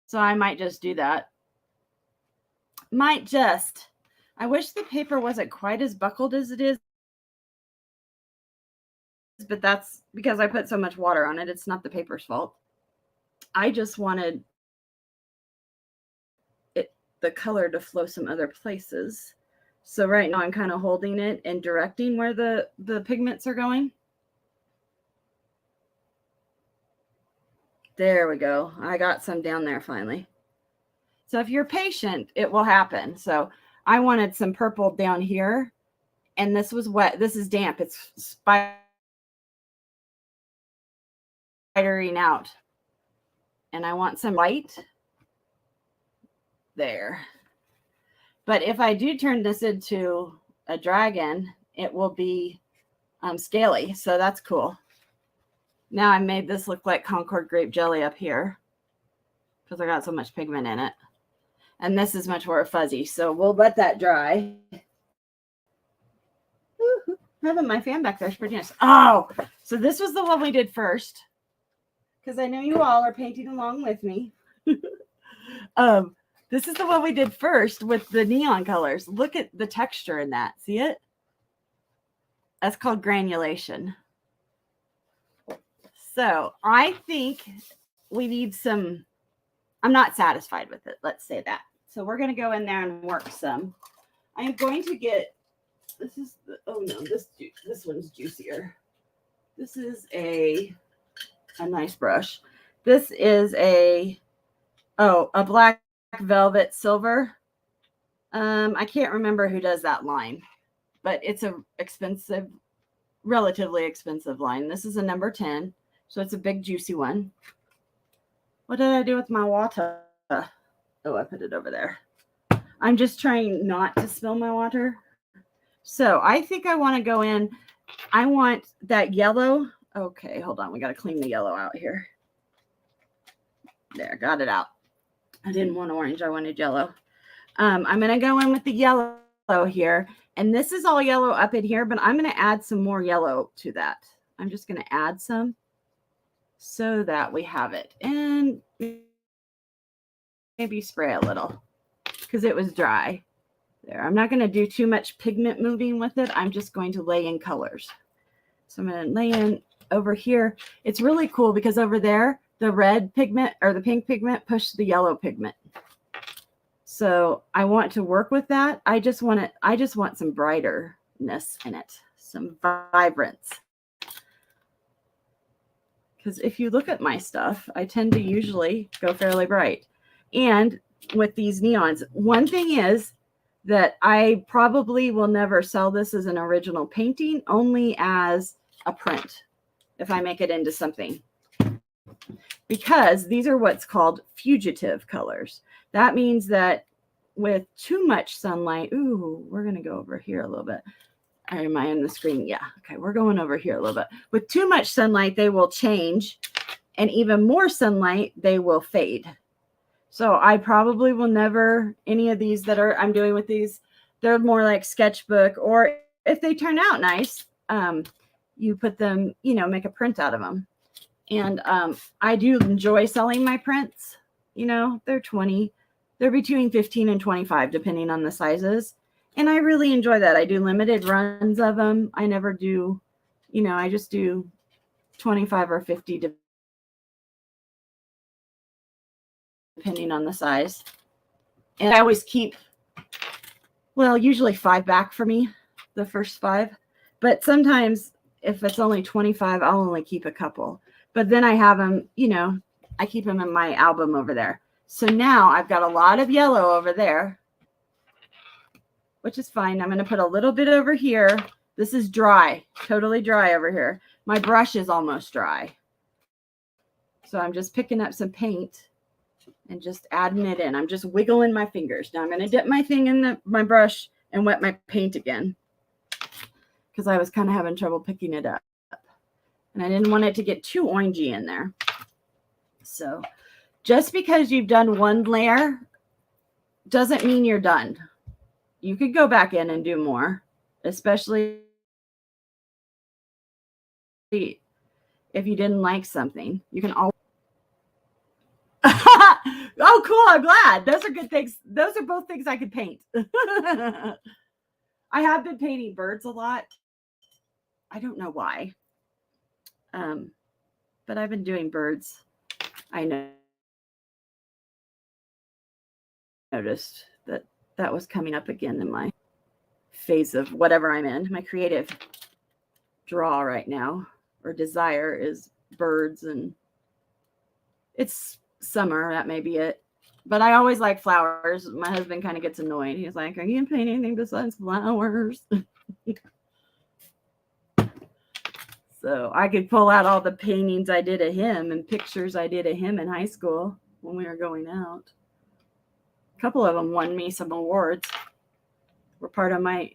So I might just do that. I wish the paper wasn't quite as buckled as it is, but that's because I put so much water on it. It's not the paper's fault. I just wanted the color to flow some other places. So right now I'm kind of holding it and directing where the pigments are going. There we go. I got some down there finally. So if you're patient, it will happen. So I wanted some purple down here, and this was wet. This is damp. It's spidering out. And I want some white there. But if I do turn this into a dragon, it will be scaly. So that's cool. Now I made this look like Concord grape jelly up here because I got so much pigment in it. And this is much more fuzzy. So we'll let that dry. Ooh, having my fan back there is pretty nice. Oh, so this was the one we did first, because I know you all are painting along with me. This is the one we did first with the neon colors. Look at the texture in that. See it? That's called granulation. So I think we need some, I'm not satisfied with it. Let's say that. So we're going to go in there and work some. I'm going to get, this is, oh no, this one's juicier. This is a nice brush. This is a black velvet silver. I can't remember who does that line, but it's a expensive, relatively expensive line. This is a number 10. So it's a big juicy one. What did I do with my water? Oh, I put it over there. I'm just trying not to spill my water. So I think I want to go in I want that yellow. Okay, hold on. We got to clean the yellow out here. There, got it out. I didn't want orange. I wanted yellow. I'm going to go in with the yellow here. And this is all yellow up in here, but I'm going to add some more yellow to that. I'm just going to add some so that we have it. And maybe spray a little because it was dry. There. I'm not going to do too much pigment moving with it. I'm just going to lay in colors. So I'm going to lay in over here. It's really cool because over there, the red pigment or the pink pigment pushed the yellow pigment. So I want to work with that. I just want some brighterness in it, some vibrance. Because if you look at my stuff, I tend to usually go fairly bright. And with these neons, one thing is that I probably will never sell this as an original painting, only as a print if I make it into something. Because these are what's called fugitive colors. That means that with too much sunlight, ooh, we're going to go over here a little bit. Am I on the screen? Yeah. Okay, we're going over here a little bit. With too much sunlight, they will change. And even more sunlight, they will fade. So I probably will never, any of these that I'm doing with these, they're more like sketchbook, or if they turn out nice, you put them, make a print out of them. And I do enjoy selling my prints. They're between 15 and 25, depending on the sizes. And I really enjoy that. I do limited runs of them. I never do, I just do 25 or 50 depending on the size. And I always keep, usually 5 back for me, the first 5. But sometimes if it's only 25, I'll only keep a couple. But then I have them, I keep them in my album over there. So now I've got a lot of yellow over there, which is fine. I'm going to put a little bit over here. This is dry, totally dry over here. My brush is almost dry. So I'm just picking up some paint and just adding it in. I'm just wiggling my fingers. Now I'm going to dip my thing in my brush and wet my paint again because I was kind of having trouble picking it up. And I didn't want it to get too orangey in there. So just because you've done one layer doesn't mean you're done. You could go back in and do more, especially if you didn't like something. You can always. Oh, cool. I'm glad. Those are good things. Those are both things I could paint. I have been painting birds a lot. I don't know why. But I've been doing birds. I noticed that was coming up again in my phase of whatever I'm in. My creative draw right now or desire is birds, and it's summer. That may be it. But I always like flowers. My husband kind of gets annoyed. He's like, "Are you painting anything besides flowers?" So I could pull out all the paintings I did of him and pictures I did of him in high school when we were going out. A couple of them won me some awards. Were part of my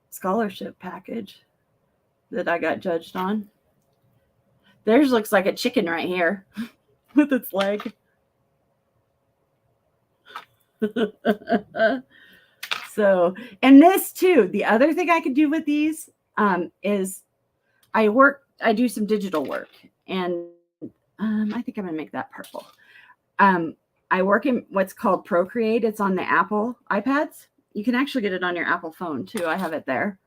scholarship package that I got judged on. Theirs looks like a chicken right here with its leg. So, and this too, the other thing I could do with these is I do some digital work, and I think I'm going to make that purple. I work in what's called Procreate. It's on the Apple iPads. You can actually get it on your Apple phone too. I have it there.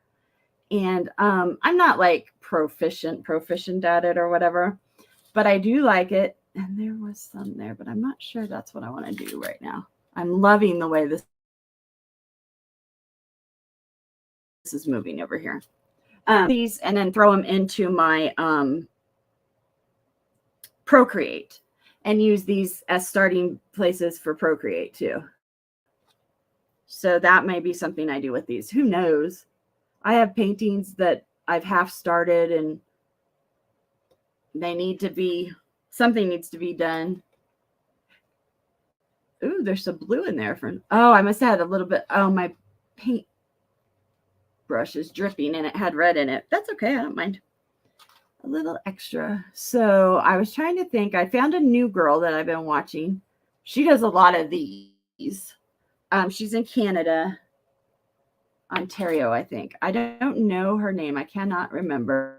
And I'm not like proficient at it or whatever, but I do like it. And there was some there, but I'm not sure that's what I want to do right now. I'm loving the way this is moving over here. These and then throw them into my Procreate and use these as starting places for Procreate too. So that may be something I do with these. Who knows? I have paintings that I've half started and something needs to be done. Ooh, there's some blue in there. Oh, I must have had a little bit. Oh, my paint. brush is dripping and it had red in it. That's okay. I don't mind. A little extra. So I was trying to think. I found a new girl that I've been watching. She does a lot of these. She's in Canada, Ontario, I think. I don't know her name. I cannot remember.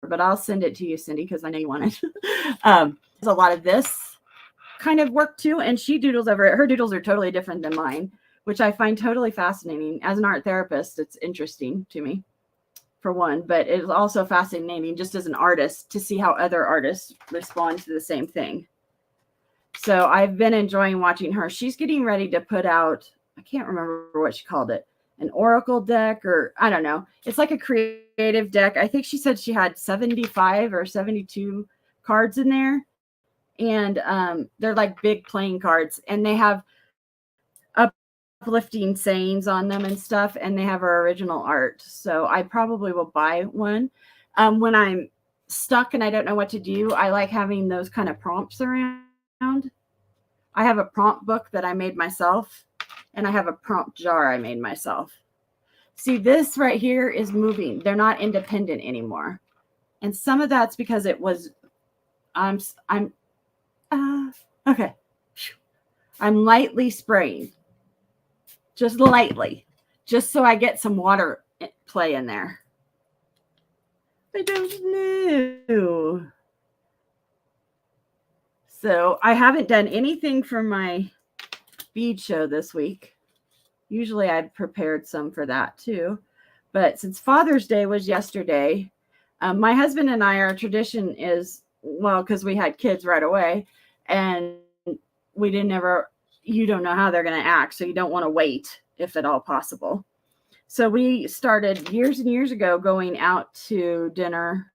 But I'll send it to you, Cindy, because I know you want it. There's a lot of this kind of work too, and she doodles over it. Her doodles are totally different than mine, which I find totally fascinating. As an art therapist, it's interesting to me, for one, but it's also fascinating just as an artist to see how other artists respond to the same thing. So I've been enjoying watching her. She's getting ready to put out, I can't remember what she called it, an oracle deck, or I don't know. It's like a creative deck. I think she said she had 75 or 72 cards in there. And they're like big playing cards, and they have uplifting sayings on them and stuff, and they have her original art. So I probably will buy one. When I'm stuck and I don't know what to do, I like having those kind of prompts around. I have a prompt book that I made myself, and I have a prompt jar I made myself. See, this right here is moving. They're not independent anymore. And some of that's because it was, okay. I'm lightly spraying, just lightly, just so I get some water play in there. I don't know. So I haven't done anything for my bead show this week. Usually I'd prepared some for that too. But since Father's Day was yesterday, my husband and I, our tradition is, well, because we had kids right away, and we didn't ever, you don't know how they're going to act, so you don't want to wait if at all possible. So we started years and years ago going out to dinner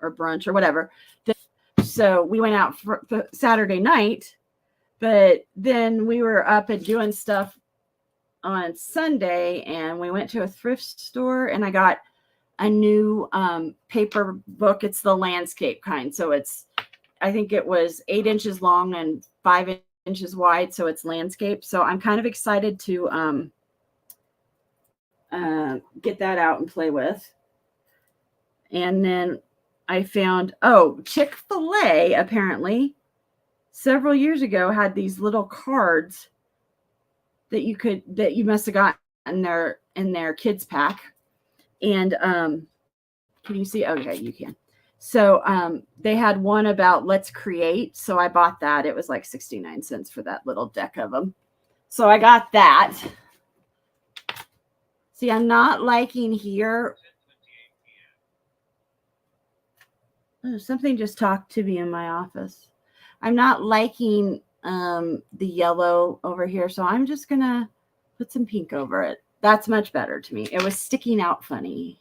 or brunch or whatever. So we went out for Saturday night, but then we were up and doing stuff on Sunday, and we went to a thrift store, and I got a new paper book. It's the landscape kind. So it's, I think it was 8 inches long and 5 inches wide. So it's landscape. So I'm kind of excited to get that out and play with. And then I found, Chick-fil-A apparently several years ago had these little cards that you must have gotten in their kids pack. And can you see? Okay, you can. So they had one about let's create. So I bought that. It was like 69 cents for that little deck of them. So I got that. See, I'm not liking here. Oh, something just talked to me in my office. I'm not liking the yellow over here. So I'm just going to put some pink over it. That's much better to me. It was sticking out funny.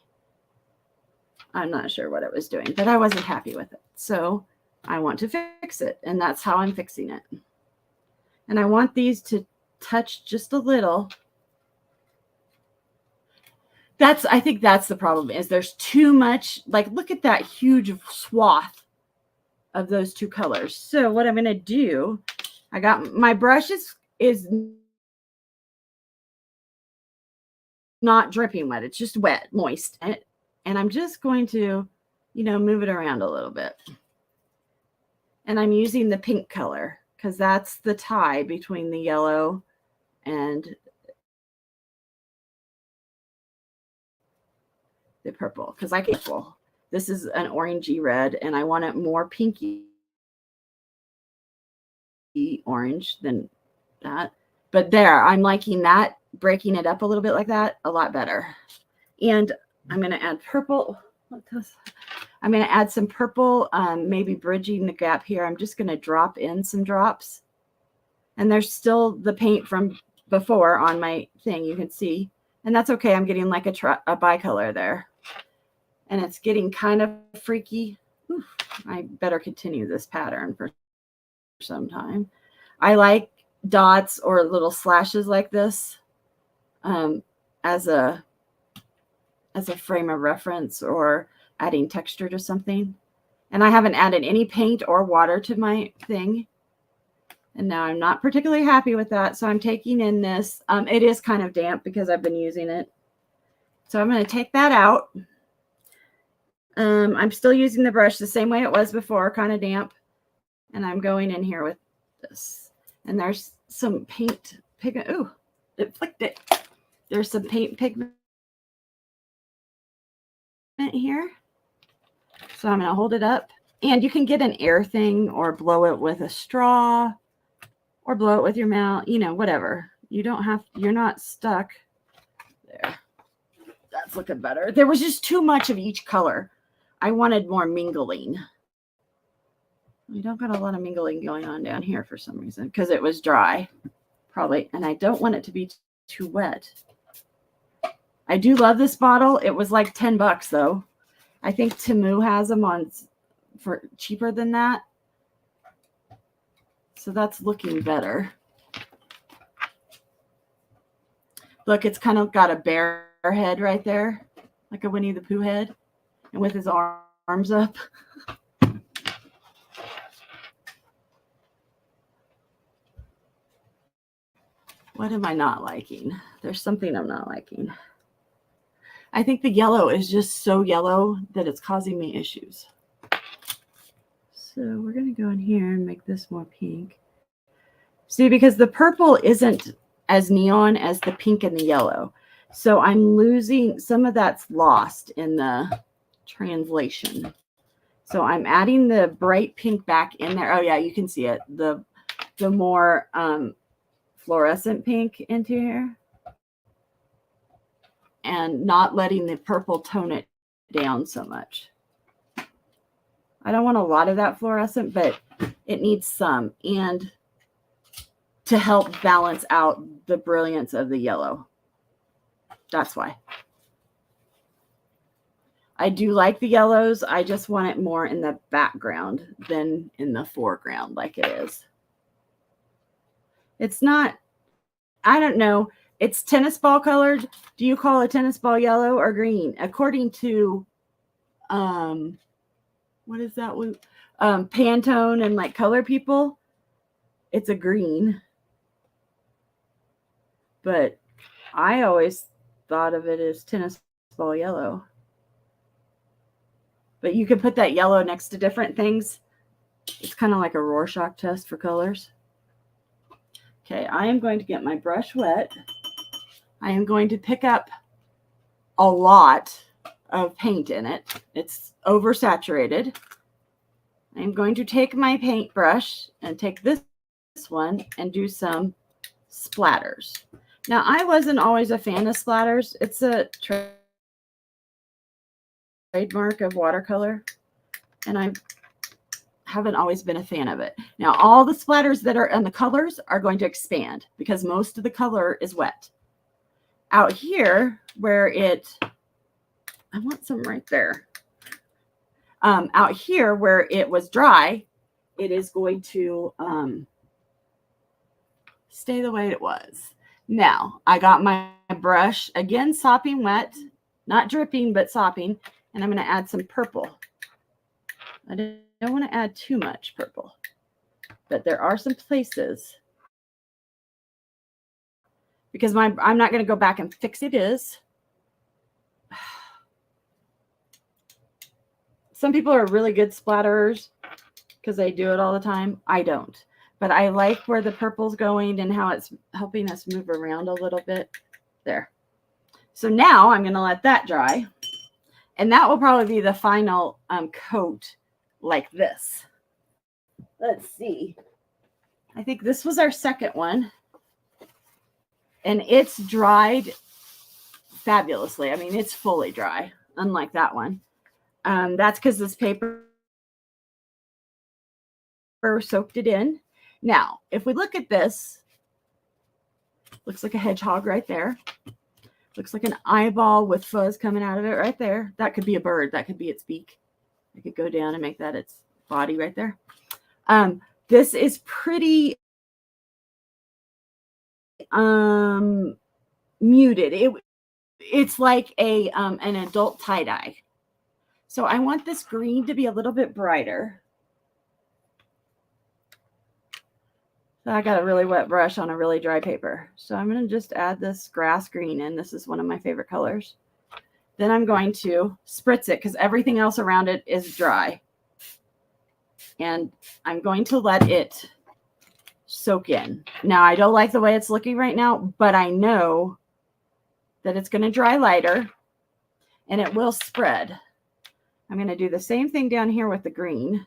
I'm not sure what it was doing, but I wasn't happy with it. So I want to fix it, and that's how I'm fixing it. And I want these to touch just a little. I think that's the problem, is there's too much, like, look at that huge swath of those two colors. So what I'm going to do, I got my brush is not dripping wet. It's just wet, moist. And I'm just going to, move it around a little bit. And I'm using the pink color because that's the tie between the yellow and the purple. Because I get purple. This is an orangey red, and I want it more pinky orange than that. But there, I'm liking that, breaking it up a little bit like that, a lot better. And I'm going to add purple. I'm going to add some purple, maybe bridging the gap here. I'm just going to drop in some drops. And there's still the paint from before on my thing, you can see. And that's okay. I'm getting like a bicolor there. And it's getting kind of freaky. Oof, I better continue this pattern for some time. I like dots or little slashes like this as a frame of reference or adding texture to something. And I haven't added any paint or water to my thing. And now I'm not particularly happy with that. So I'm taking in this. It is kind of damp because I've been using it. So I'm going to take that out. I'm still using the brush the same way it was before, kind of damp. And I'm going in here with this. And there's some paint pigment. Ooh, it flicked it. There's some paint pigment here. So I'm going to hold it up. And you can get an air thing or blow it with a straw or blow it with your mouth, you know, whatever. You don't have, you're not stuck. There. That's looking better. There was just too much of each color. I wanted more mingling. We don't got a lot of mingling going on down here for some reason because it was dry, probably. And I don't want it to be too wet. I do love this bottle. It was like $10 though. I think Temu has them on for cheaper than that. So that's looking better. Look, it's kind of got a bear head right there, like a Winnie the Pooh head, and with his arms up. What am I not liking? There's something I'm not liking. I think the yellow is just so yellow that it's causing me issues. So we're going to go in here and make this more pink. See, because the purple isn't as neon as the pink and the yellow. So I'm losing, some of that's lost in the translation. So I'm adding the bright pink back in there. Oh yeah, you can see it. The more fluorescent pink into here. And not letting the purple tone it down so much. I don't want a lot of that fluorescent, but it needs some. And to help balance out the brilliance of the yellow. That's why. I do like the yellows. I just want it more in the background than in the foreground like it is. It's not, I don't know. It's tennis ball colored. Do you call a tennis ball yellow or green? According to, what is that? Pantone and like color people, it's a green. But I always thought of it as tennis ball yellow. But you can put that yellow next to different things. It's kind of like a Rorschach test for colors. Okay, I am going to get my brush wet. I am going to pick up a lot of paint in it. It's oversaturated. I'm going to take my paintbrush and take this one and do some splatters. Now, I wasn't always a fan of splatters. It's a trademark of watercolor, and I haven't always been a fan of it. Now, all the splatters that are on the colors are going to expand because most of the color is wet. Out here, where it, I want some right there. Out here, where it was dry, it is going to stay the way it was. Now, I got my brush, again, sopping wet, not dripping, but sopping, and I'm going to add some purple. I don't want to add too much purple, but there are some places, because I'm not going to go back and fix it. Some people are really good splatterers because they do it all the time. I don't. But I like where the purple's going and how it's helping us move around a little bit. There. So now I'm going to let that dry. And that will probably be the final coat like this. Let's see. I think this was our second one. And it's dried fabulously. I mean, it's fully dry, unlike that one. That's because this paper soaked it in. Now, if we look at this, looks like a hedgehog right there. Looks like an eyeball with fuzz coming out of it right there. That could be a bird. That could be its beak. I could go down and make that its body right there. This is pretty muted. It's like a an adult tie-dye. So I want this green to be a little bit brighter. So I got a really wet brush on a really dry paper. So I'm going to just add this grass green in. This is one of my favorite colors. Then I'm going to spritz it because everything else around it is dry. And I'm going to let it soak in. Now, I don't like the way it's looking right now, but I know that it's going to dry lighter and it will spread. I'm going to do the same thing down here with the green.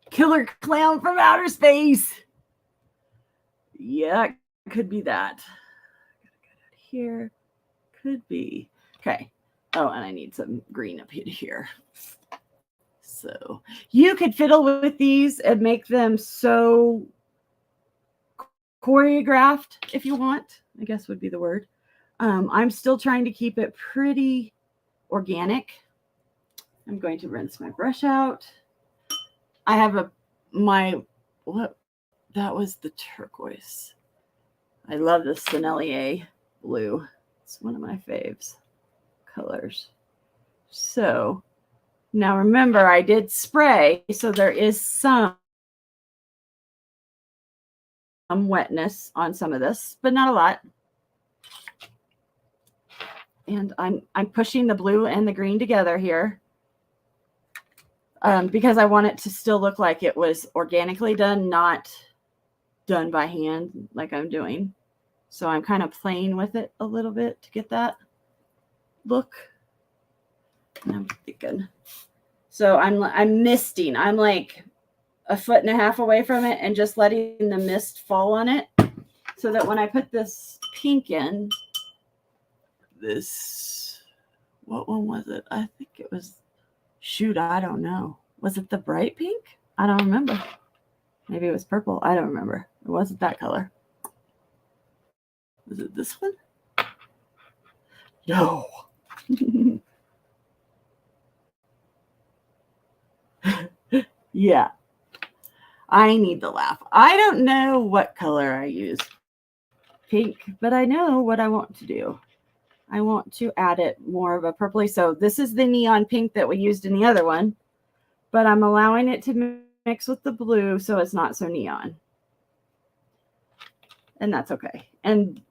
Killer clown from outer space. Yeah, could be that. Here, could be. Okay. Oh, and I need some green up here. So you could fiddle with these and make them so choreographed if you want, I guess would be the word. I'm still trying to keep it pretty organic. I'm going to rinse my brush out. I have what? That was the turquoise. I love the Sennelier blue. It's one of my faves colors. So now remember, I did spray, so there is some wetness on some of this, but not a lot. And I'm pushing the blue and the green together here because I want it to still look like it was organically done, not done by hand like I'm doing. So I'm kind of playing with it a little bit to get that look. And I'm thinking, so I'm misting. I'm like a foot and a half away from it and just letting the mist fall on it so that when I put this pink in, what one was it? I think it was, shoot, I don't know. Was it the bright pink? I don't remember. Maybe it was purple. I don't remember. It wasn't that color. Was it this one? No. Yeah. I need the laugh. I don't know what color I use. Pink, but I know what I want to do. I want to add it more of a purpley. So this is the neon pink that we used in the other one, but I'm allowing it to mix with the blue so it's not so neon. And that's okay. And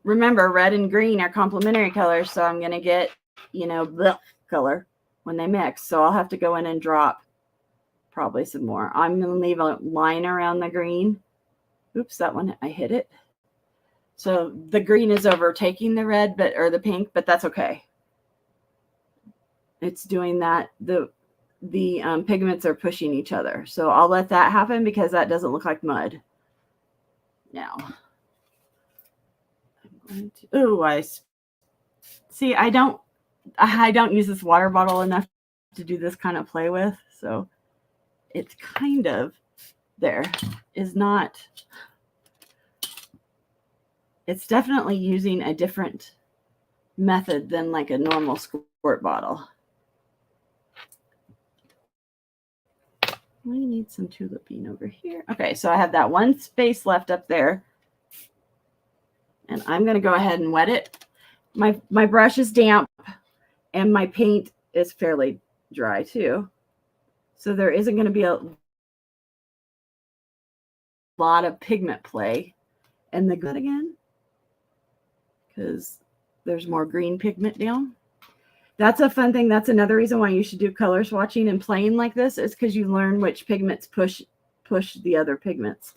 remember, red and green are complementary colors, so I'm going to get, the color when they mix. So I'll have to go in and drop probably some more. I'm going to leave a line around the green. Oops, that one, I hit it. So the green is overtaking the red, or the pink, but that's okay. It's doing that. The pigments are pushing each other. So I'll let that happen because that doesn't look like mud. Now, I'm going to, I don't use this water bottle enough to do this kind of play with. So it's kind of, it's definitely using a different method than like a normal squirt bottle. We need some tulipine over here. Okay, so I have that one space left up there. And I'm going to go ahead and wet it. My brush is damp and my paint is fairly dry too. So there isn't going to be a lot of pigment play. And the good again, because there's more green pigment down. That's a fun thing. That's another reason why you should do color swatching and playing like this, is because you learn which pigments push the other pigments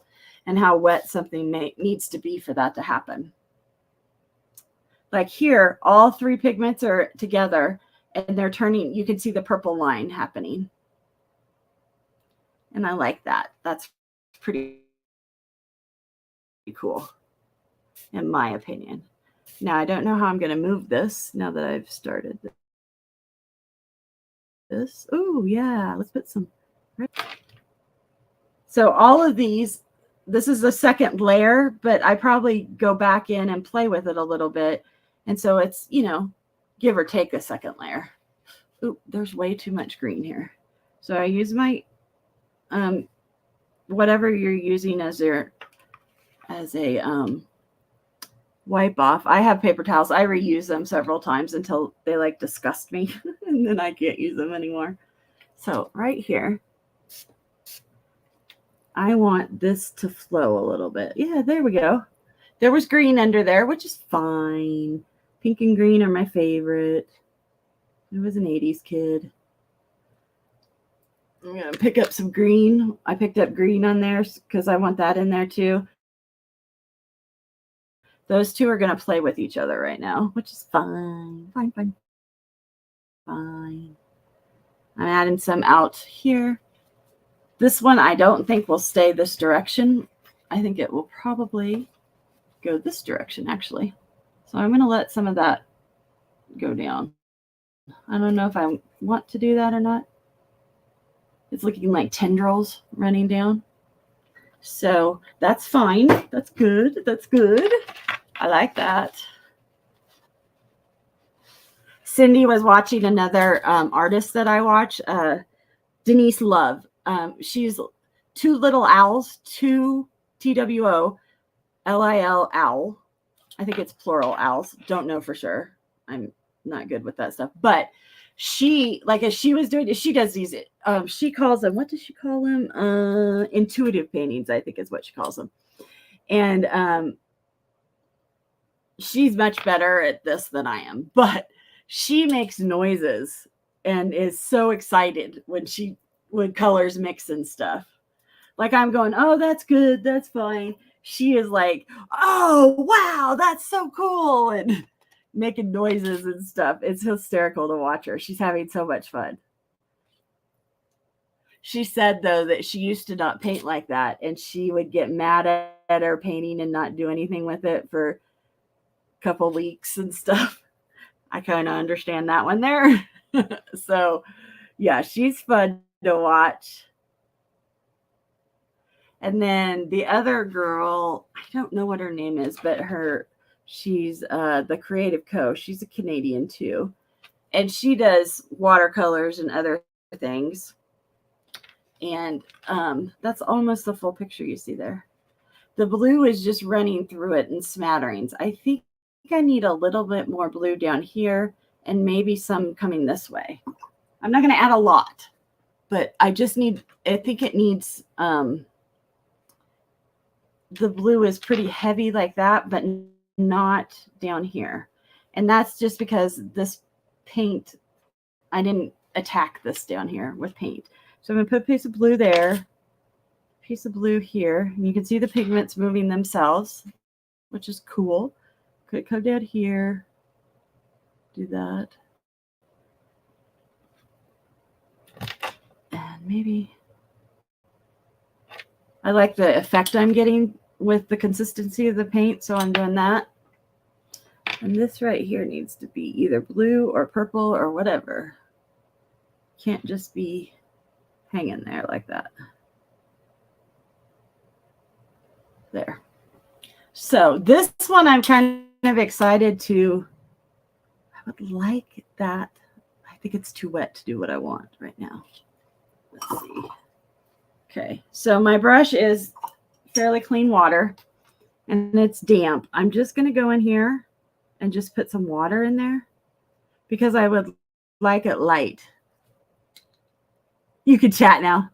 and how wet something needs to be for that to happen. Like here, all three pigments are together and they're turning, you can see the purple line happening. And I like that. That's pretty cool, in my opinion. Now, I don't know how I'm going to move this now that I've started this. Oh, yeah. Let's put some. So all of these, this is the second layer, but I probably go back in and play with it a little bit. And so it's, give or take a second layer. Ooh, there's way too much green here. So I use my, whatever you're using as a wipe off. I have paper towels. I reuse them several times until they like disgust me and then I can't use them anymore. So right here, I want this to flow a little bit. Yeah, there we go. There was green under there, which is fine. Pink and green are my favorite. I was an 80s kid. I'm going to pick up some green. I picked up green on there because I want that in there too. Those two are going to play with each other right now, which is fine. Fine. I'm adding some out here. This one I don't think will stay this direction. I think it will probably go this direction, actually. So I'm going to let some of that go down. I don't know if I want to do that or not. It's looking like tendrils running down. So that's fine. That's good. That's good. I like that. Cindy was watching another artist that I watch, Denise Love. She's Two Little Owls, 2 TWO LIL owl. I think it's plural owls. Don't know for sure. I'm not good with that stuff. But she, like as she was doing it, she does these, she calls them, what does she call them? Intuitive paintings, I think is what she calls them. And she's much better at this than I am. But she makes noises and is so excited when colors mix and stuff. Like I'm going, oh, that's good. That's fine. She is like, oh, wow, that's so cool. And making noises and stuff. It's hysterical to watch her. She's having so much fun. She said, though, that she used to not paint like that. And she would get mad at her painting and not do anything with it for a couple weeks and stuff. I kind of understand that one there. So, yeah, she's fun to watch. And then the other girl, I don't know what her name is, but she's the Creative Co. She's a Canadian too. And she does watercolors and other things. And that's almost the full picture you see there. The blue is just running through it in smatterings. I think I need a little bit more blue down here and maybe some coming this way. I'm not going to add a lot, but I think it needs, the blue is pretty heavy like that, but not down here. And that's just because this paint, I didn't attack this down here with paint. So I'm going to put a piece of blue there, piece of blue here. And you can see the pigments moving themselves, which is cool. Could come down here, do that. And maybe I like the effect I'm getting with the consistency of the paint, so I'm doing that. And this right here needs to be either blue or purple or whatever. Can't just be hanging there like that. There. So this one I'm kind of excited to, I would like that. I think it's too wet to do what I want right now. Let's see. Okay, so my brush is fairly clean water and it's damp. I'm just going to go in here and just put some water in there because I would like it light. You can chat now.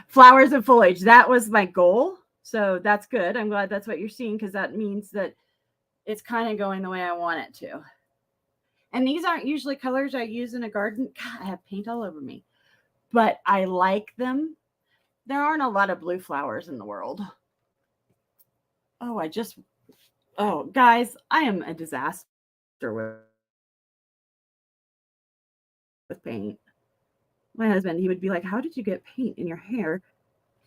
Flowers and foliage. That was my goal. So that's good. I'm glad that's what you're seeing because that means that it's kind of going the way I want it to. And these aren't usually colors I use in a garden. God, I have paint all over me. But I like them. There aren't a lot of blue flowers in the world. Oh, guys, I am a disaster with paint. My husband, he would be like, how did you get paint in your hair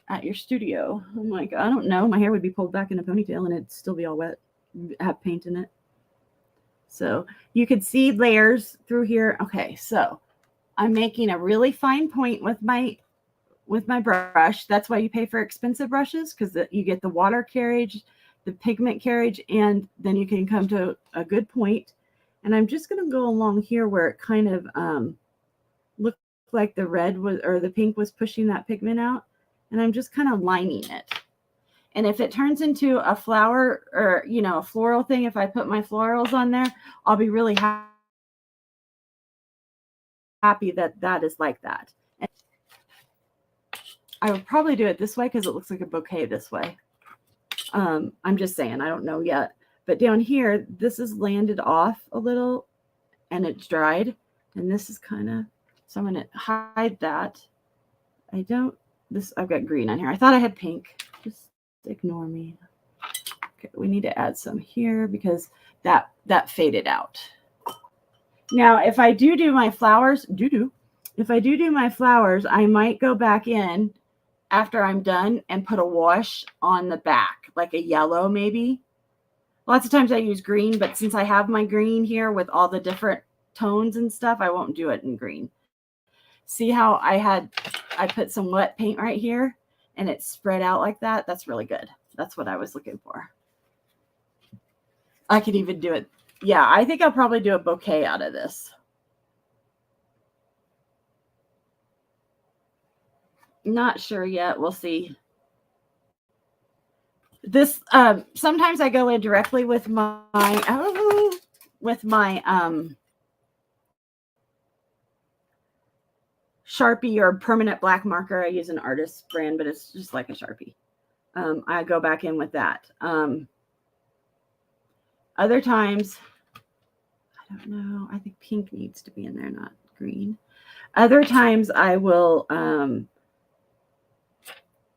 at your studio? I'm like, I don't know. My hair would be pulled back in a ponytail and it'd still be all wet, have paint in it. So you could see layers through here. Okay, so I'm making a really fine point with my brush. That's why you pay for expensive brushes, because you get the water carriage, the pigment carriage, and then you can come to a good point. And I'm just going to go along here where it kind of looked like the red was, or the pink was pushing that pigment out. And I'm just kind of lining it. And if it turns into a flower or, a floral thing, if I put my florals on there, I'll be really happy that that is like that. I would probably do it this way because it looks like a bouquet this way. I'm just saying, I don't know yet. But down here, this is landed off a little and it's dried. And this is kind of, so I'm going to hide that. I've got green on here. I thought I had pink. Just ignore me. Okay, we need to add some here because that faded out. Now, if I do my flowers, if I do my flowers, I might go back in after I'm done and put a wash on the back, like a yellow maybe. Lots of times I use green, but since I have my green here with all the different tones and stuff, I won't do it in green. See how I put some wet paint right here and it spread out like that? That's really good. That's what I was looking for. I could even do it. Yeah, I think I'll probably do a bouquet out of this. Not sure yet. We'll see. This sometimes I go in directly with my Sharpie or permanent black marker. I use an artist brand, but it's just like a Sharpie. I go back in with that. Other times, I don't know. I think pink needs to be in there, not green. Other times I will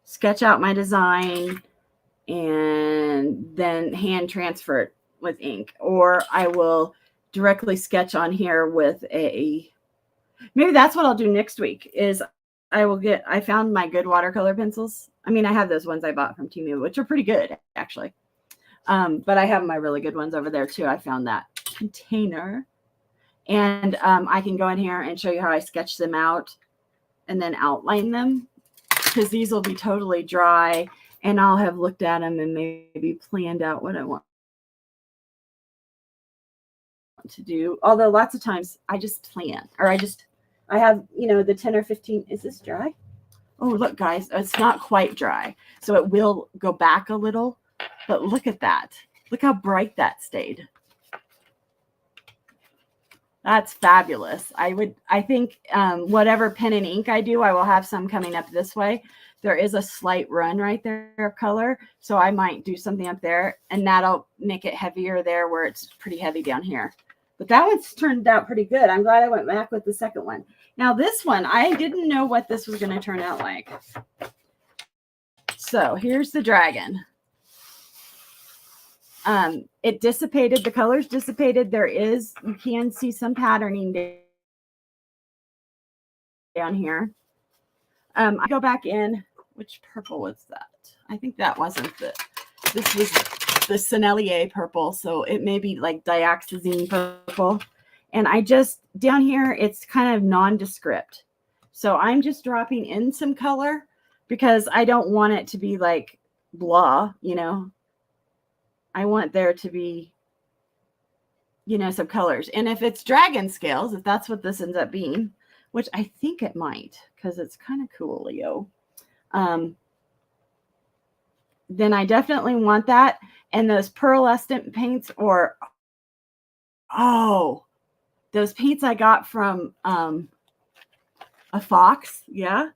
sketch out my design and then hand transfer it with ink, or I will directly sketch on here with maybe that's what I'll do next week is I found my good watercolor pencils. I mean, I have those ones I bought from Temu, which are pretty good actually. But I have my really good ones over there too. I found that container and I can go in here and show you how I sketch them out and then outline them because these will be totally dry. And I'll have looked at them and maybe planned out what I want to do. Although lots of times I just plan or I have, the 10 or 15. Is this dry? Oh, look, guys, it's not quite dry. So it will go back a little. But look at that. Look how bright that stayed. That's fabulous. I think whatever pen and ink I do, I will have some coming up this way. There is a slight run right there of color. So I might do something up there and that'll make it heavier there where it's pretty heavy down here. But that one's turned out pretty good. I'm glad I went back with the second one. Now this one, I didn't know what this was going to turn out like. So here's the dragon. It dissipated, the colors dissipated. You can see some patterning down here. I go back in, which purple was that? I think that wasn't this was the Sennelier purple. So it may be like dioxazine purple. And down here, it's kind of nondescript. So I'm just dropping in some color because I don't want it to be like blah, I want there to be, some colors. And if it's dragon scales, if that's what this ends up being, which I think it might, because it's kind of cool, Leo. Then I definitely want that. And those pearlescent paints those paints I got from a Fox. Yeah.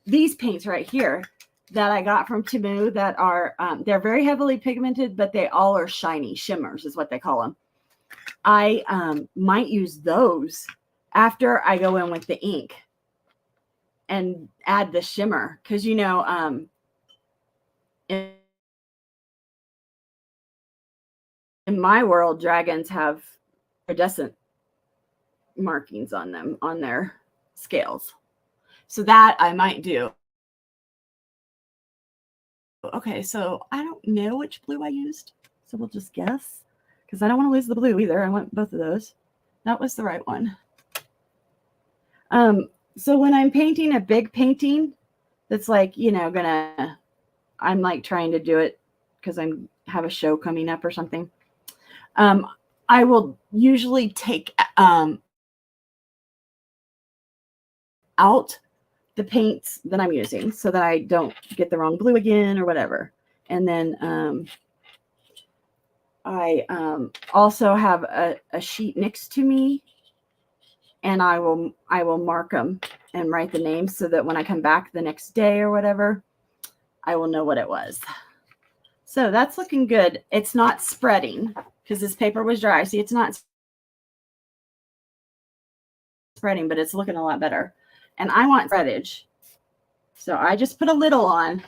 These paints right here that I got from Temu that are, they're very heavily pigmented, but they all are shiny. Shimmers is what they call them. I might use those after I go in with the ink and add the shimmer. Because, in my world, dragons have iridescent markings on them, on their scales. So that I might do. Okay, so I don't know which blue I used. So we'll just guess. Because I don't want to lose the blue either. I want both of those. That was the right one. So when I'm painting a big painting that's like, I'm like trying to do it because I have a show coming up or something. I will usually take out the paints that I'm using so that I don't get the wrong blue again or whatever. And then I also have a sheet next to me and I will mark them and write the name so that when I come back the next day or whatever, I will know what it was. So that's looking good. It's not spreading because this paper was dry. See, it's not spreading, but it's looking a lot better. And I want spreadage. So I just put a little on,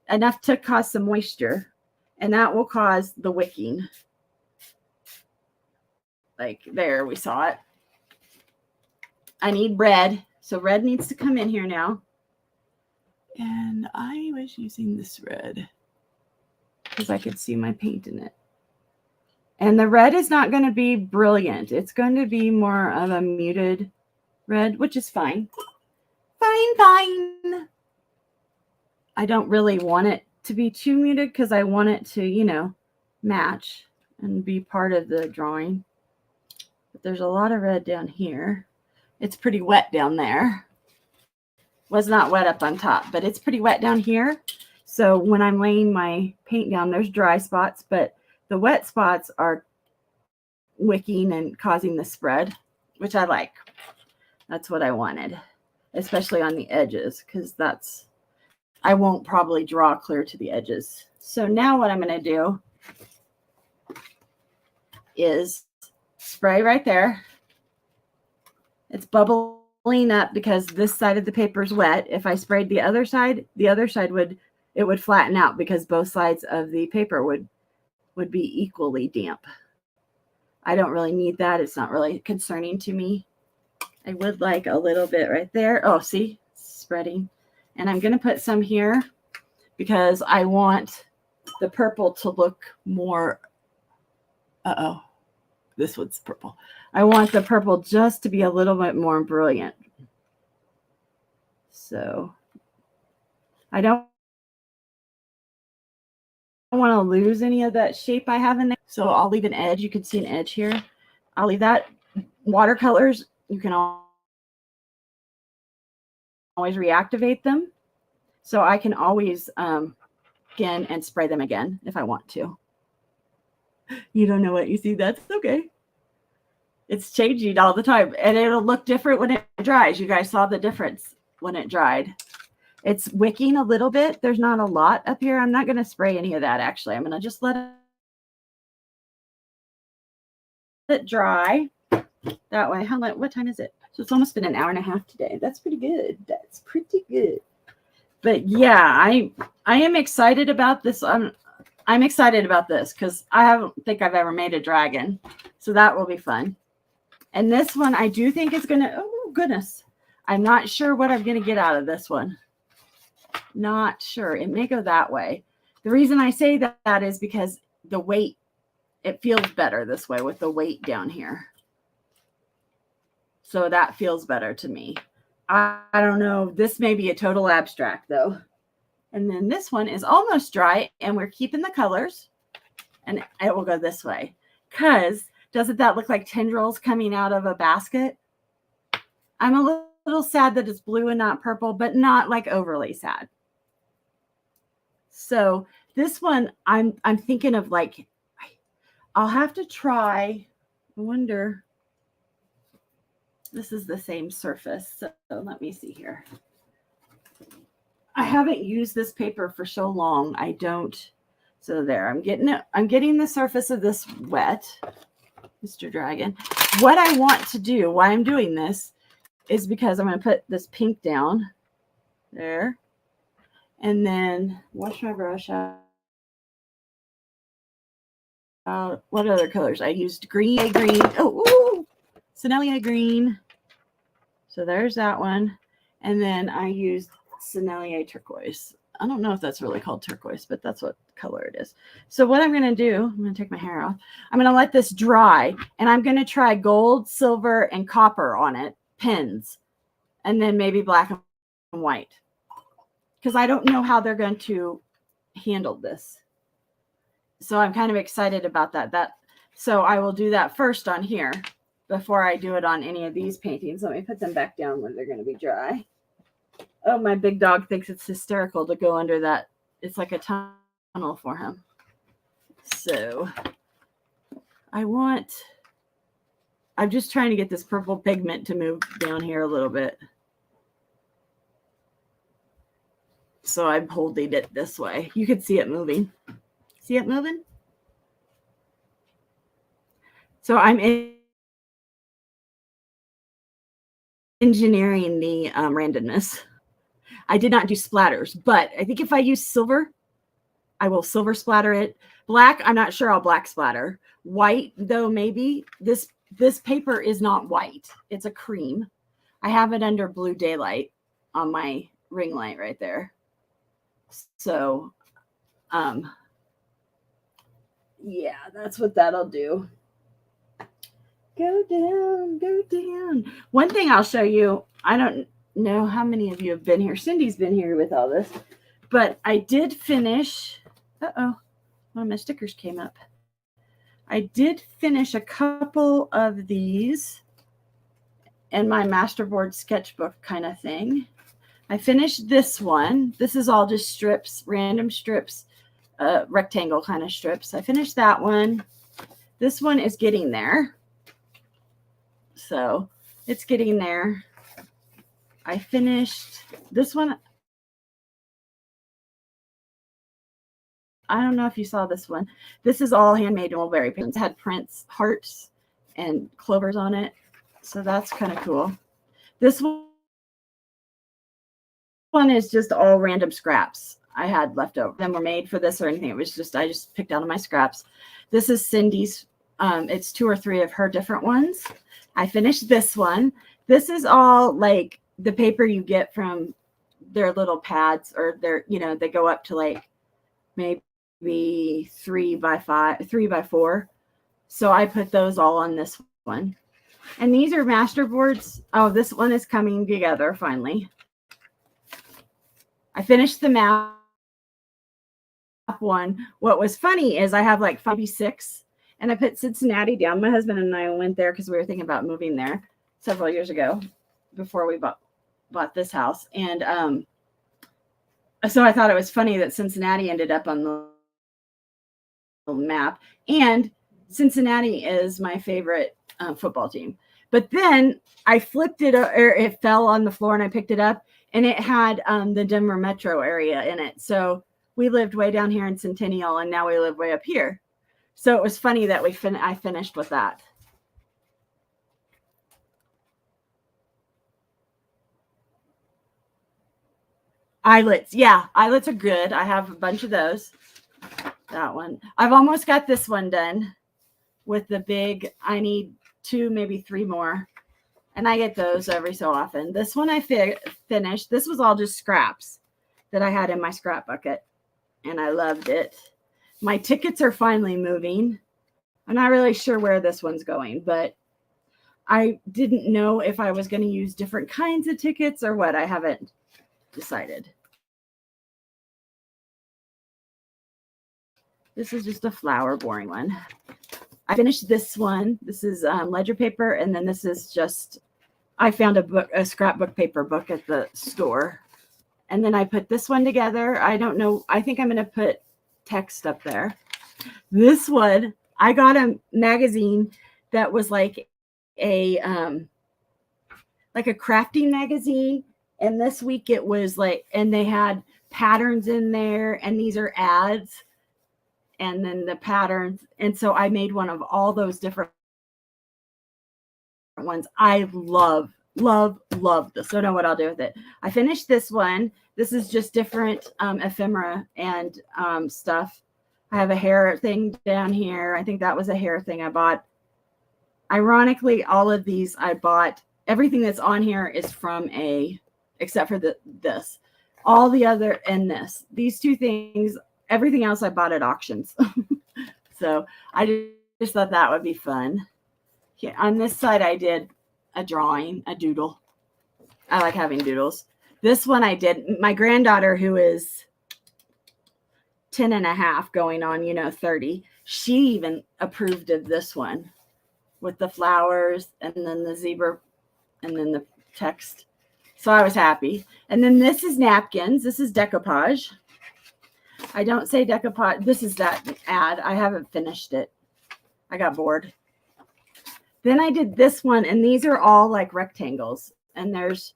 enough to cause some moisture, and that will cause the wicking. Like there, we saw it. I need red. So red needs to come in here now. And I was using this red because I could see my paint in it. And the red is not going to be brilliant. It's going to be more of a muted red, which is fine. Fine. I don't really want it to be too muted because I want it to, you know, match and be part of the drawing. But there's a lot of red down here. It's pretty wet down there. Was not wet up on top, but it's pretty wet down here. So when I'm laying my paint down, there's dry spots, but the wet spots are wicking and causing the spread, which I like. That's what I wanted, especially on the edges, because I won't probably draw clear to the edges. So now what I'm going to do is spray right there. It's bubbling up because this side of the paper is wet. If I sprayed the other side would flatten out because both sides of the paper would be equally damp. I don't really need that. It's not really concerning to me. I would like a little bit right there. Oh, see, spreading. And I'm going to put some here because I want the purple to look more. This one's purple. I want the purple just to be a little bit more brilliant. So I don't want to lose any of that shape I have in there. So I'll leave an edge. You can see an edge here. I'll leave that. Watercolors, you can always reactivate them. So I can always again and spray them again if I want to. You don't know what you see. That's okay. It's changing all the time, and it'll look different when it dries. You guys saw the difference when it dried. It's wicking a little bit. There's not a lot up here. I'm not going to spray any of that, actually. I'm going to just let it dry. That way. What time is it? So it's almost been an hour and a half today. That's pretty good. That's pretty good. But yeah, I am excited about this. I'm excited about this because I don't think I've ever made a dragon. So that will be fun. And this one I do think is going to, oh goodness. I'm not sure what I'm going to get out of this one. Not sure. It may go that way. The reason I say that is because the weight, it feels better this way with the weight down here. So that feels better to me. I don't know. This may be a total abstract though. And then this one is almost dry and we're keeping the colors and it will go this way. Because doesn't that look like tendrils coming out of a basket? I'm a little sad that it's blue and not purple, but not like overly sad. So this one, I'm thinking of like, I'll have to try. I wonder. This is the same surface. So let me see here. I haven't used this paper for so long. I don't. So there, I'm getting the surface of this wet, Mr. Dragon. What I want to do, why I'm doing this, is because I'm going to put this pink down there. And then wash my brush out. What other colors? I used green. Sennelier green. So there's that one. And then I used Sennelier turquoise. I don't know if that's really called turquoise, but that's what color it is. So what I'm going to do, I'm going to take my hair off. I'm going to let this dry, and I'm going to try gold, silver, and copper on it, pins, and then maybe black and white, because I don't know how they're going to handle this. So I'm kind of excited about that. So I will do that first on here before I do it on any of these paintings. Let me put them back down when they're going to be dry. Oh, my big dog thinks it's hysterical to go under that. It's like a tunnel for him. So I'm just trying to get this purple pigment to move down here a little bit. So I'm holding it this way. You can see it moving. See it moving? So I'm engineering the randomness. I did not do splatters, but I think if I use silver, I will silver splatter it. Black, I'm not sure I'll black splatter. White, though, maybe. This paper is not white. It's a cream. I have it under blue daylight on my ring light right there. So, yeah, that's what that'll do. Go down, go down. One thing I'll show you, I don't know how many of you have been here. Cindy's been here with all this, but I did finish. Uh-oh, one of my stickers came up. I did finish a couple of these in my masterboard sketchbook kind of thing. I finished this one. This is all just strips, random strips, rectangle kind of strips. I finished that one. This one is getting there. So it's getting there. I finished this one. I don't know if you saw this one. This is all handmade mulberry pins. It had prints, hearts, and clovers on it. So that's kind of cool. This one is just all random scraps I had left over. Them were made for this or anything. It was just, I just picked out of my scraps. This is Cindy's. It's 2 or 3 of her different ones. I finished this one. This is all like the paper you get from their little pads, or their, you know, they go up to like maybe 3 by 5, 3 by 4. So I put those all on this one. And these are masterboards. Oh, this one is coming together finally. I finished the map one. What was funny is I have like 56, and I put Cincinnati down. My husband and I went there because we were thinking about moving there several years ago before we bought this house. And so I thought it was funny that Cincinnati ended up on the map. And Cincinnati is my favorite football team. But then I flipped it, or it fell on the floor, and I picked it up, and it had the Denver metro area in it. So we lived way down here in Centennial, and now we live way up here. So it was funny that I finished with that. Eyelets. Yeah, eyelets are good. I have a bunch of those. That one. I've almost got this one done with the big, I need 2, maybe 3 more. And I get those every so often. This one I finished. This was all just scraps that I had in my scrap bucket, and I loved it. My tickets are finally moving. I'm not really sure where this one's going, but I didn't know if I was going to use different kinds of tickets or what. I haven't decided. This is just a flower, boring one. I finished this one. This is ledger paper, and then this is just, I found a scrapbook paper book at the store. And then I put this one together. I don't know. I think I'm going to put text up there. This one, I got a magazine that was like a crafting magazine. And this week it was like, and they had patterns in there, and these are ads, and then the patterns. And so I made one of all those different ones. I love this. Don't know what I'll do with it. I finished this one. This is just different ephemera and stuff. I have a hair thing down here. I think that was a hair thing I bought. Ironically, all of these I bought. Everything that's on here is from except for this. All the other, and these 2 things, everything else I bought at auctions. So I just thought that would be fun. Yeah, on this side, I did a drawing, a doodle. I like having doodles. This one I did. My granddaughter, who is 10 and a half, going on, 30, she even approved of this one with the flowers and then the zebra and then the text. So I was happy. And then this is napkins. This is decoupage. I don't say decoupage. This is that ad. I haven't finished it. I got bored. Then I did this one, and these are all like rectangles. And there's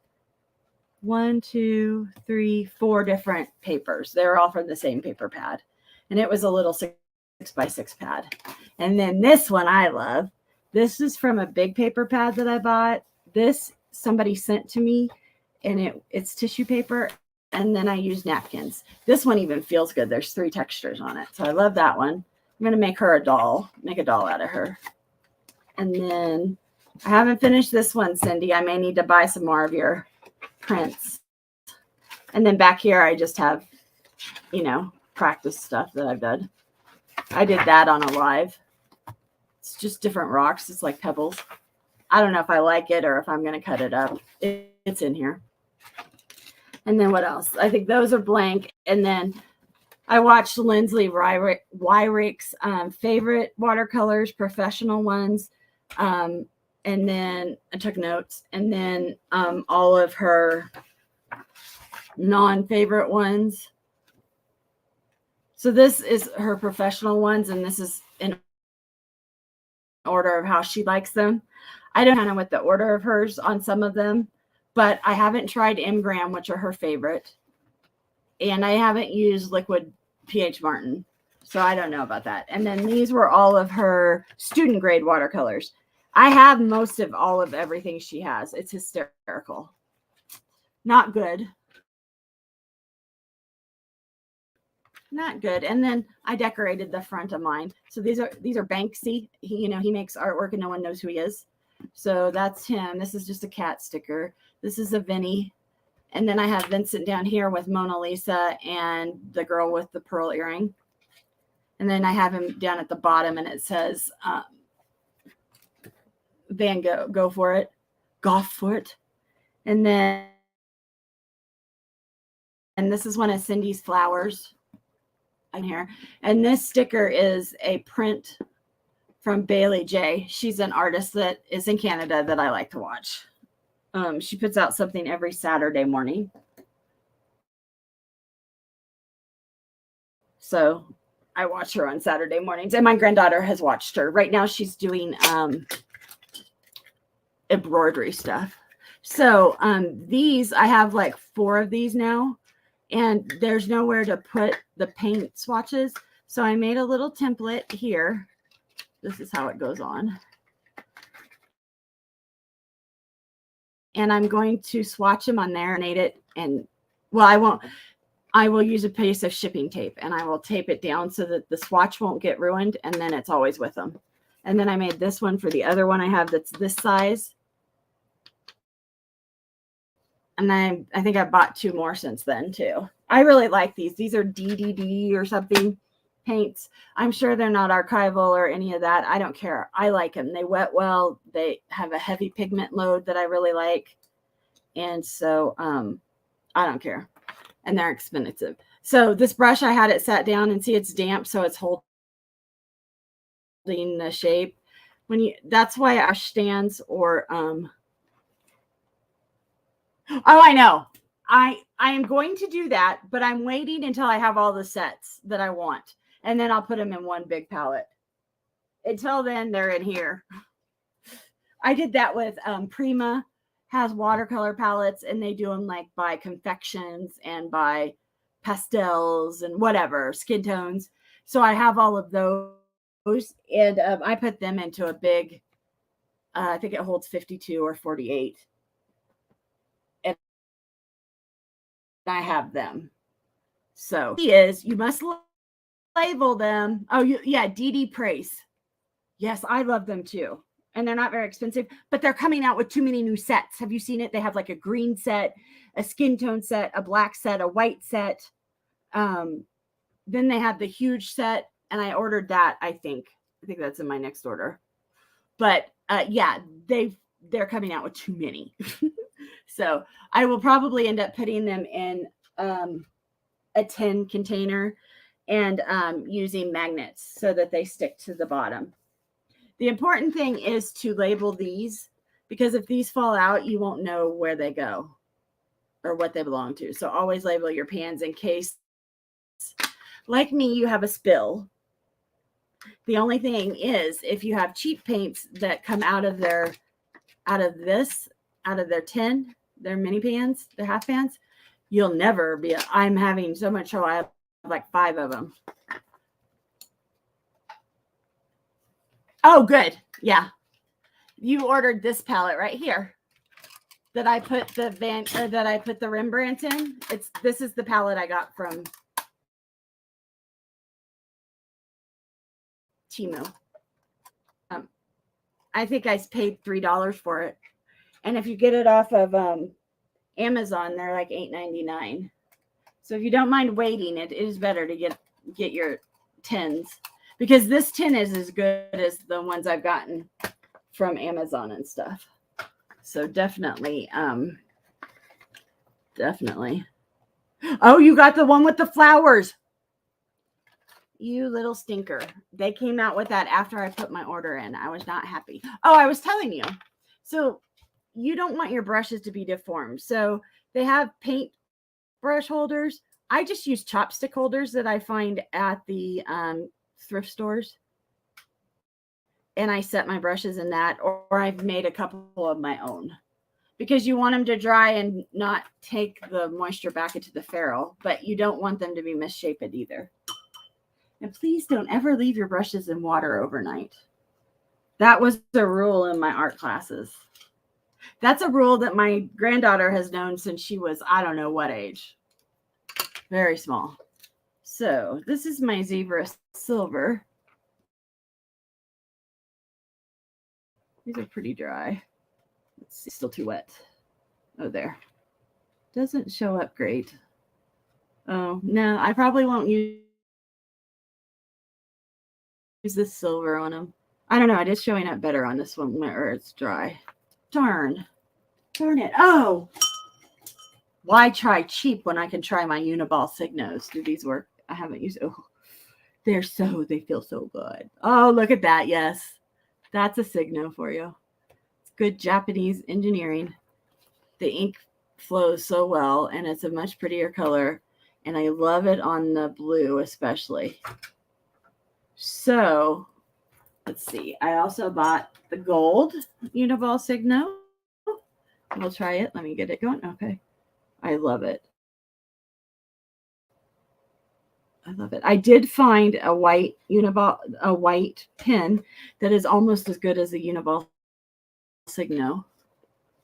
1, 2, 3, 4 different papers. They were all from the same paper pad. And it was a little 6x6 pad. And then this one I love. This is from a big paper pad that I bought. This somebody sent to me, and it's tissue paper. And then I use napkins. This one even feels good. There's 3 textures on it. So I love that one. I'm going to make her a doll, make a doll out of her. And then I haven't finished this one, Cindy. I may need to buy some more of your prints. And then back here, I just have, practice stuff that I've done. I did that on a live. It's just different rocks. It's like pebbles. I don't know if I like it or if I'm going to cut it up. It's in here. And then what else? I think those are blank. And then I watched Lindsley Wyrick's favorite watercolors, professional ones. And then I took notes. And then all of her non-favorite ones. So this is her professional ones. And this is in order of how she likes them. I don't know what the order of hers on some of them. But I haven't tried M. Graham, which are her favorite. And I haven't used Liquid P.H. Martin. So I don't know about that. And then these were all of her student grade watercolors. I have most of all of everything she has. It's hysterical. Not good. Not good. And then I decorated the front of mine. So these are Banksy. He makes artwork and no one knows who he is. So that's him. This is just a cat sticker. This is a Vinny. And then I have Vincent down here with Mona Lisa and the girl with the pearl earring. And then I have him down at the bottom and it says Van Gogh, go for it. And then, and this is one of Cindy's flowers in here. And this sticker is a print from Bailey J. She's an artist that is in Canada that I like to watch. She puts out something every Saturday morning. So I watch her on Saturday mornings. And my granddaughter has watched her. Right now she's doing embroidery stuff. So these, I have like 4 of these now. And there's nowhere to put the paint swatches. So I made a little template here. This is how it goes on. And I'm going to swatch them on there and laminate it. And well, I won't. I will use a piece of shipping tape and I will tape it down so that the swatch won't get ruined. And then it's always with them. And then I made this one for the other one I have that's this size. And I think I bought 2 more since then too. I really like these. These are DDD or something paints. I'm sure they're not archival or any of that. I don't care. I like them. They wet well. They have a heavy pigment load that I really like. And so I don't care. And they're expensive. So this brush, I had it sat down and see it's damp. So it's holding the shape. That's why ash stands or oh, I know. I am going to do that, but I'm waiting until I have all the sets that I want. And then I'll put them in one big palette. Until then, they're in here. I did that with Prima has watercolor palettes, and they do them like by confections and by pastels and whatever, skin tones. So I have all of those, and I put them into a big, I think it holds 52 or 48. And I have them. So you must label them. Oh, yeah, DD Price. Yes, I love them too. And they're not very expensive, but they're coming out with too many new sets. Have you seen it? They have like a green set, a skin tone set, a black set, a white set. Then they have the huge set, and I ordered that. I think that's in my next order. But yeah, they're coming out with too many. So I will probably end up putting them in a tin container and using magnets so that they stick to the bottom. The important thing is to label these, because if these fall out, you won't know where they go or what they belong to. So always label your pans in case, like me, you have a spill. The only thing is, if you have cheap paints that come out of their tin, They're mini pans, they're half pans. You'll never be, I'm having so much trouble. I have like 5 of them. Oh, good. Yeah. You ordered this palette right here that I put the Rembrandt in. This is the palette I got from Temu. I think I paid $3 for it. And if you get it off of Amazon, they're like $8.99. So if you don't mind waiting, it is better to get your tins, because this tin is as good as the ones I've gotten from Amazon and stuff. So definitely. Oh, you got the one with the flowers. You little stinker. They came out with that after I put my order in. I was not happy. Oh, I was telling you. So you don't want your brushes to be deformed. So they have paint brush holders. I just use chopstick holders that I find at the thrift stores. And I set my brushes in that, or I've made a couple of my own, because you want them to dry and not take the moisture back into the ferrule, but you don't want them to be misshapen either. And please don't ever leave your brushes in water overnight. That was the rule in my art classes. That's a rule that my granddaughter has known since she was, I don't know what age. Very small. So this is my Zebra Silver. These are pretty dry. Let's see, still too wet. Oh, there. Doesn't show up great. Oh, no, I probably won't use this silver on them. I don't know. It is showing up better on this one where it's dry. Darn it. Oh, why try cheap when I can try my Uniball Signos? Do these work? I haven't used. Oh, they feel so good. Oh, look at that. Yes, that's a Signo for you. It's good Japanese engineering. The ink flows so well, and it's a much prettier color, and I love it on the blue especially. So let's see. I also bought the gold Uniball Signo. We'll try it. Let me get it going. Okay. I love it. I love it. I did find a white pen that is almost as good as the Uniball Signo.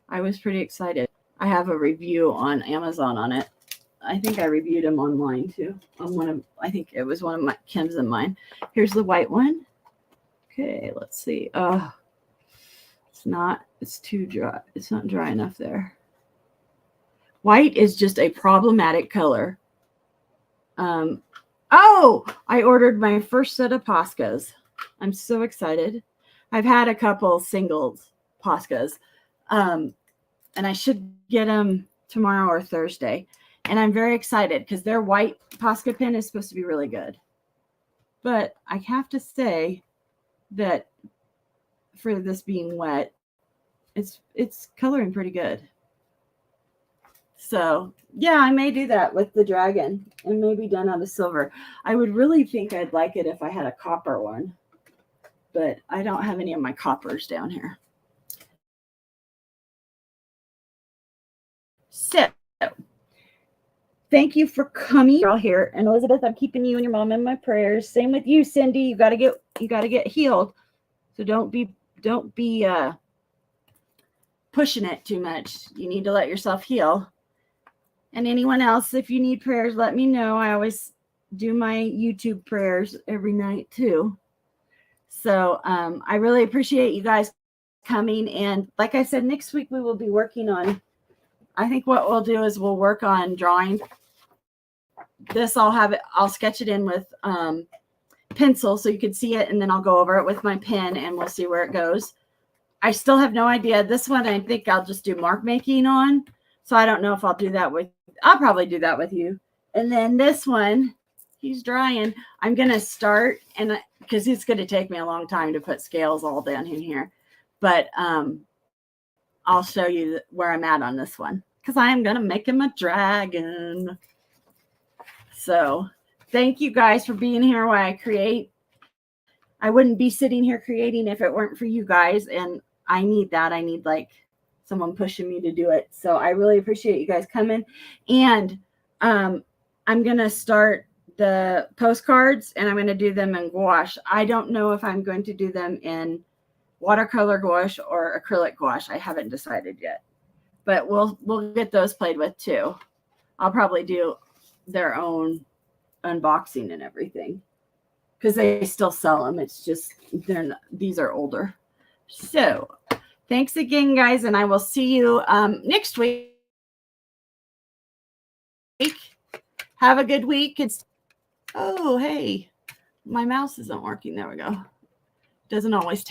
I was pretty excited. I have a review on Amazon on it. I think I reviewed them online too. I think it was one of my Kim's and mine. Here's the white one. Okay, let's see. It's too dry. It's not dry enough there. White is just a problematic color. Oh, I ordered my first set of Poscas. I'm so excited. I've had a couple singles Poscas, and I should get them tomorrow or Thursday. And I'm very excited because their white Posca pen is supposed to be really good. But I have to say that for this being wet, it's coloring pretty good. So yeah, I may do that with the dragon and maybe done out of silver. I would really think I'd like it if I had a copper one, but I don't have any of my coppers down here. So thank you for coming. You're all here. And Elizabeth, I'm keeping you and your mom in my prayers. Same with you, Cindy. You gotta get healed. So don't be pushing it too much. You need to let yourself heal. And anyone else, if you need prayers, let me know. I always do my YouTube prayers every night too. So I really appreciate you guys coming. And like I said, next week we will be working on, I think what we'll do is we'll work on drawing this. I'll sketch it in with pencil so you can see it, and then I'll go over it with my pen and we'll see where it goes. I still have no idea. This one I think I'll just do mark making on. So I don't know if I'll do that I'll probably do that with you. And then this one, he's drying. I'm going to start, and because it's going to take me a long time to put scales all down in here. But I'll show you where I'm at on this one, because I am going to make him a dragon. So thank you guys for being here while I create. I wouldn't be sitting here creating if it weren't for you guys. And I need that. I need like someone pushing me to do it. So I really appreciate you guys coming. And I'm going to start the postcards and I'm going to do them in gouache. I don't know if I'm going to do them in watercolor gouache or acrylic gouache. I haven't decided yet, but we'll get those played with too. I'll probably do their own unboxing and everything because they still sell them. It's just these are older. So thanks again, guys, and I will see you next week. Have a good week. Oh, hey, my mouse isn't working. There we go. Doesn't always take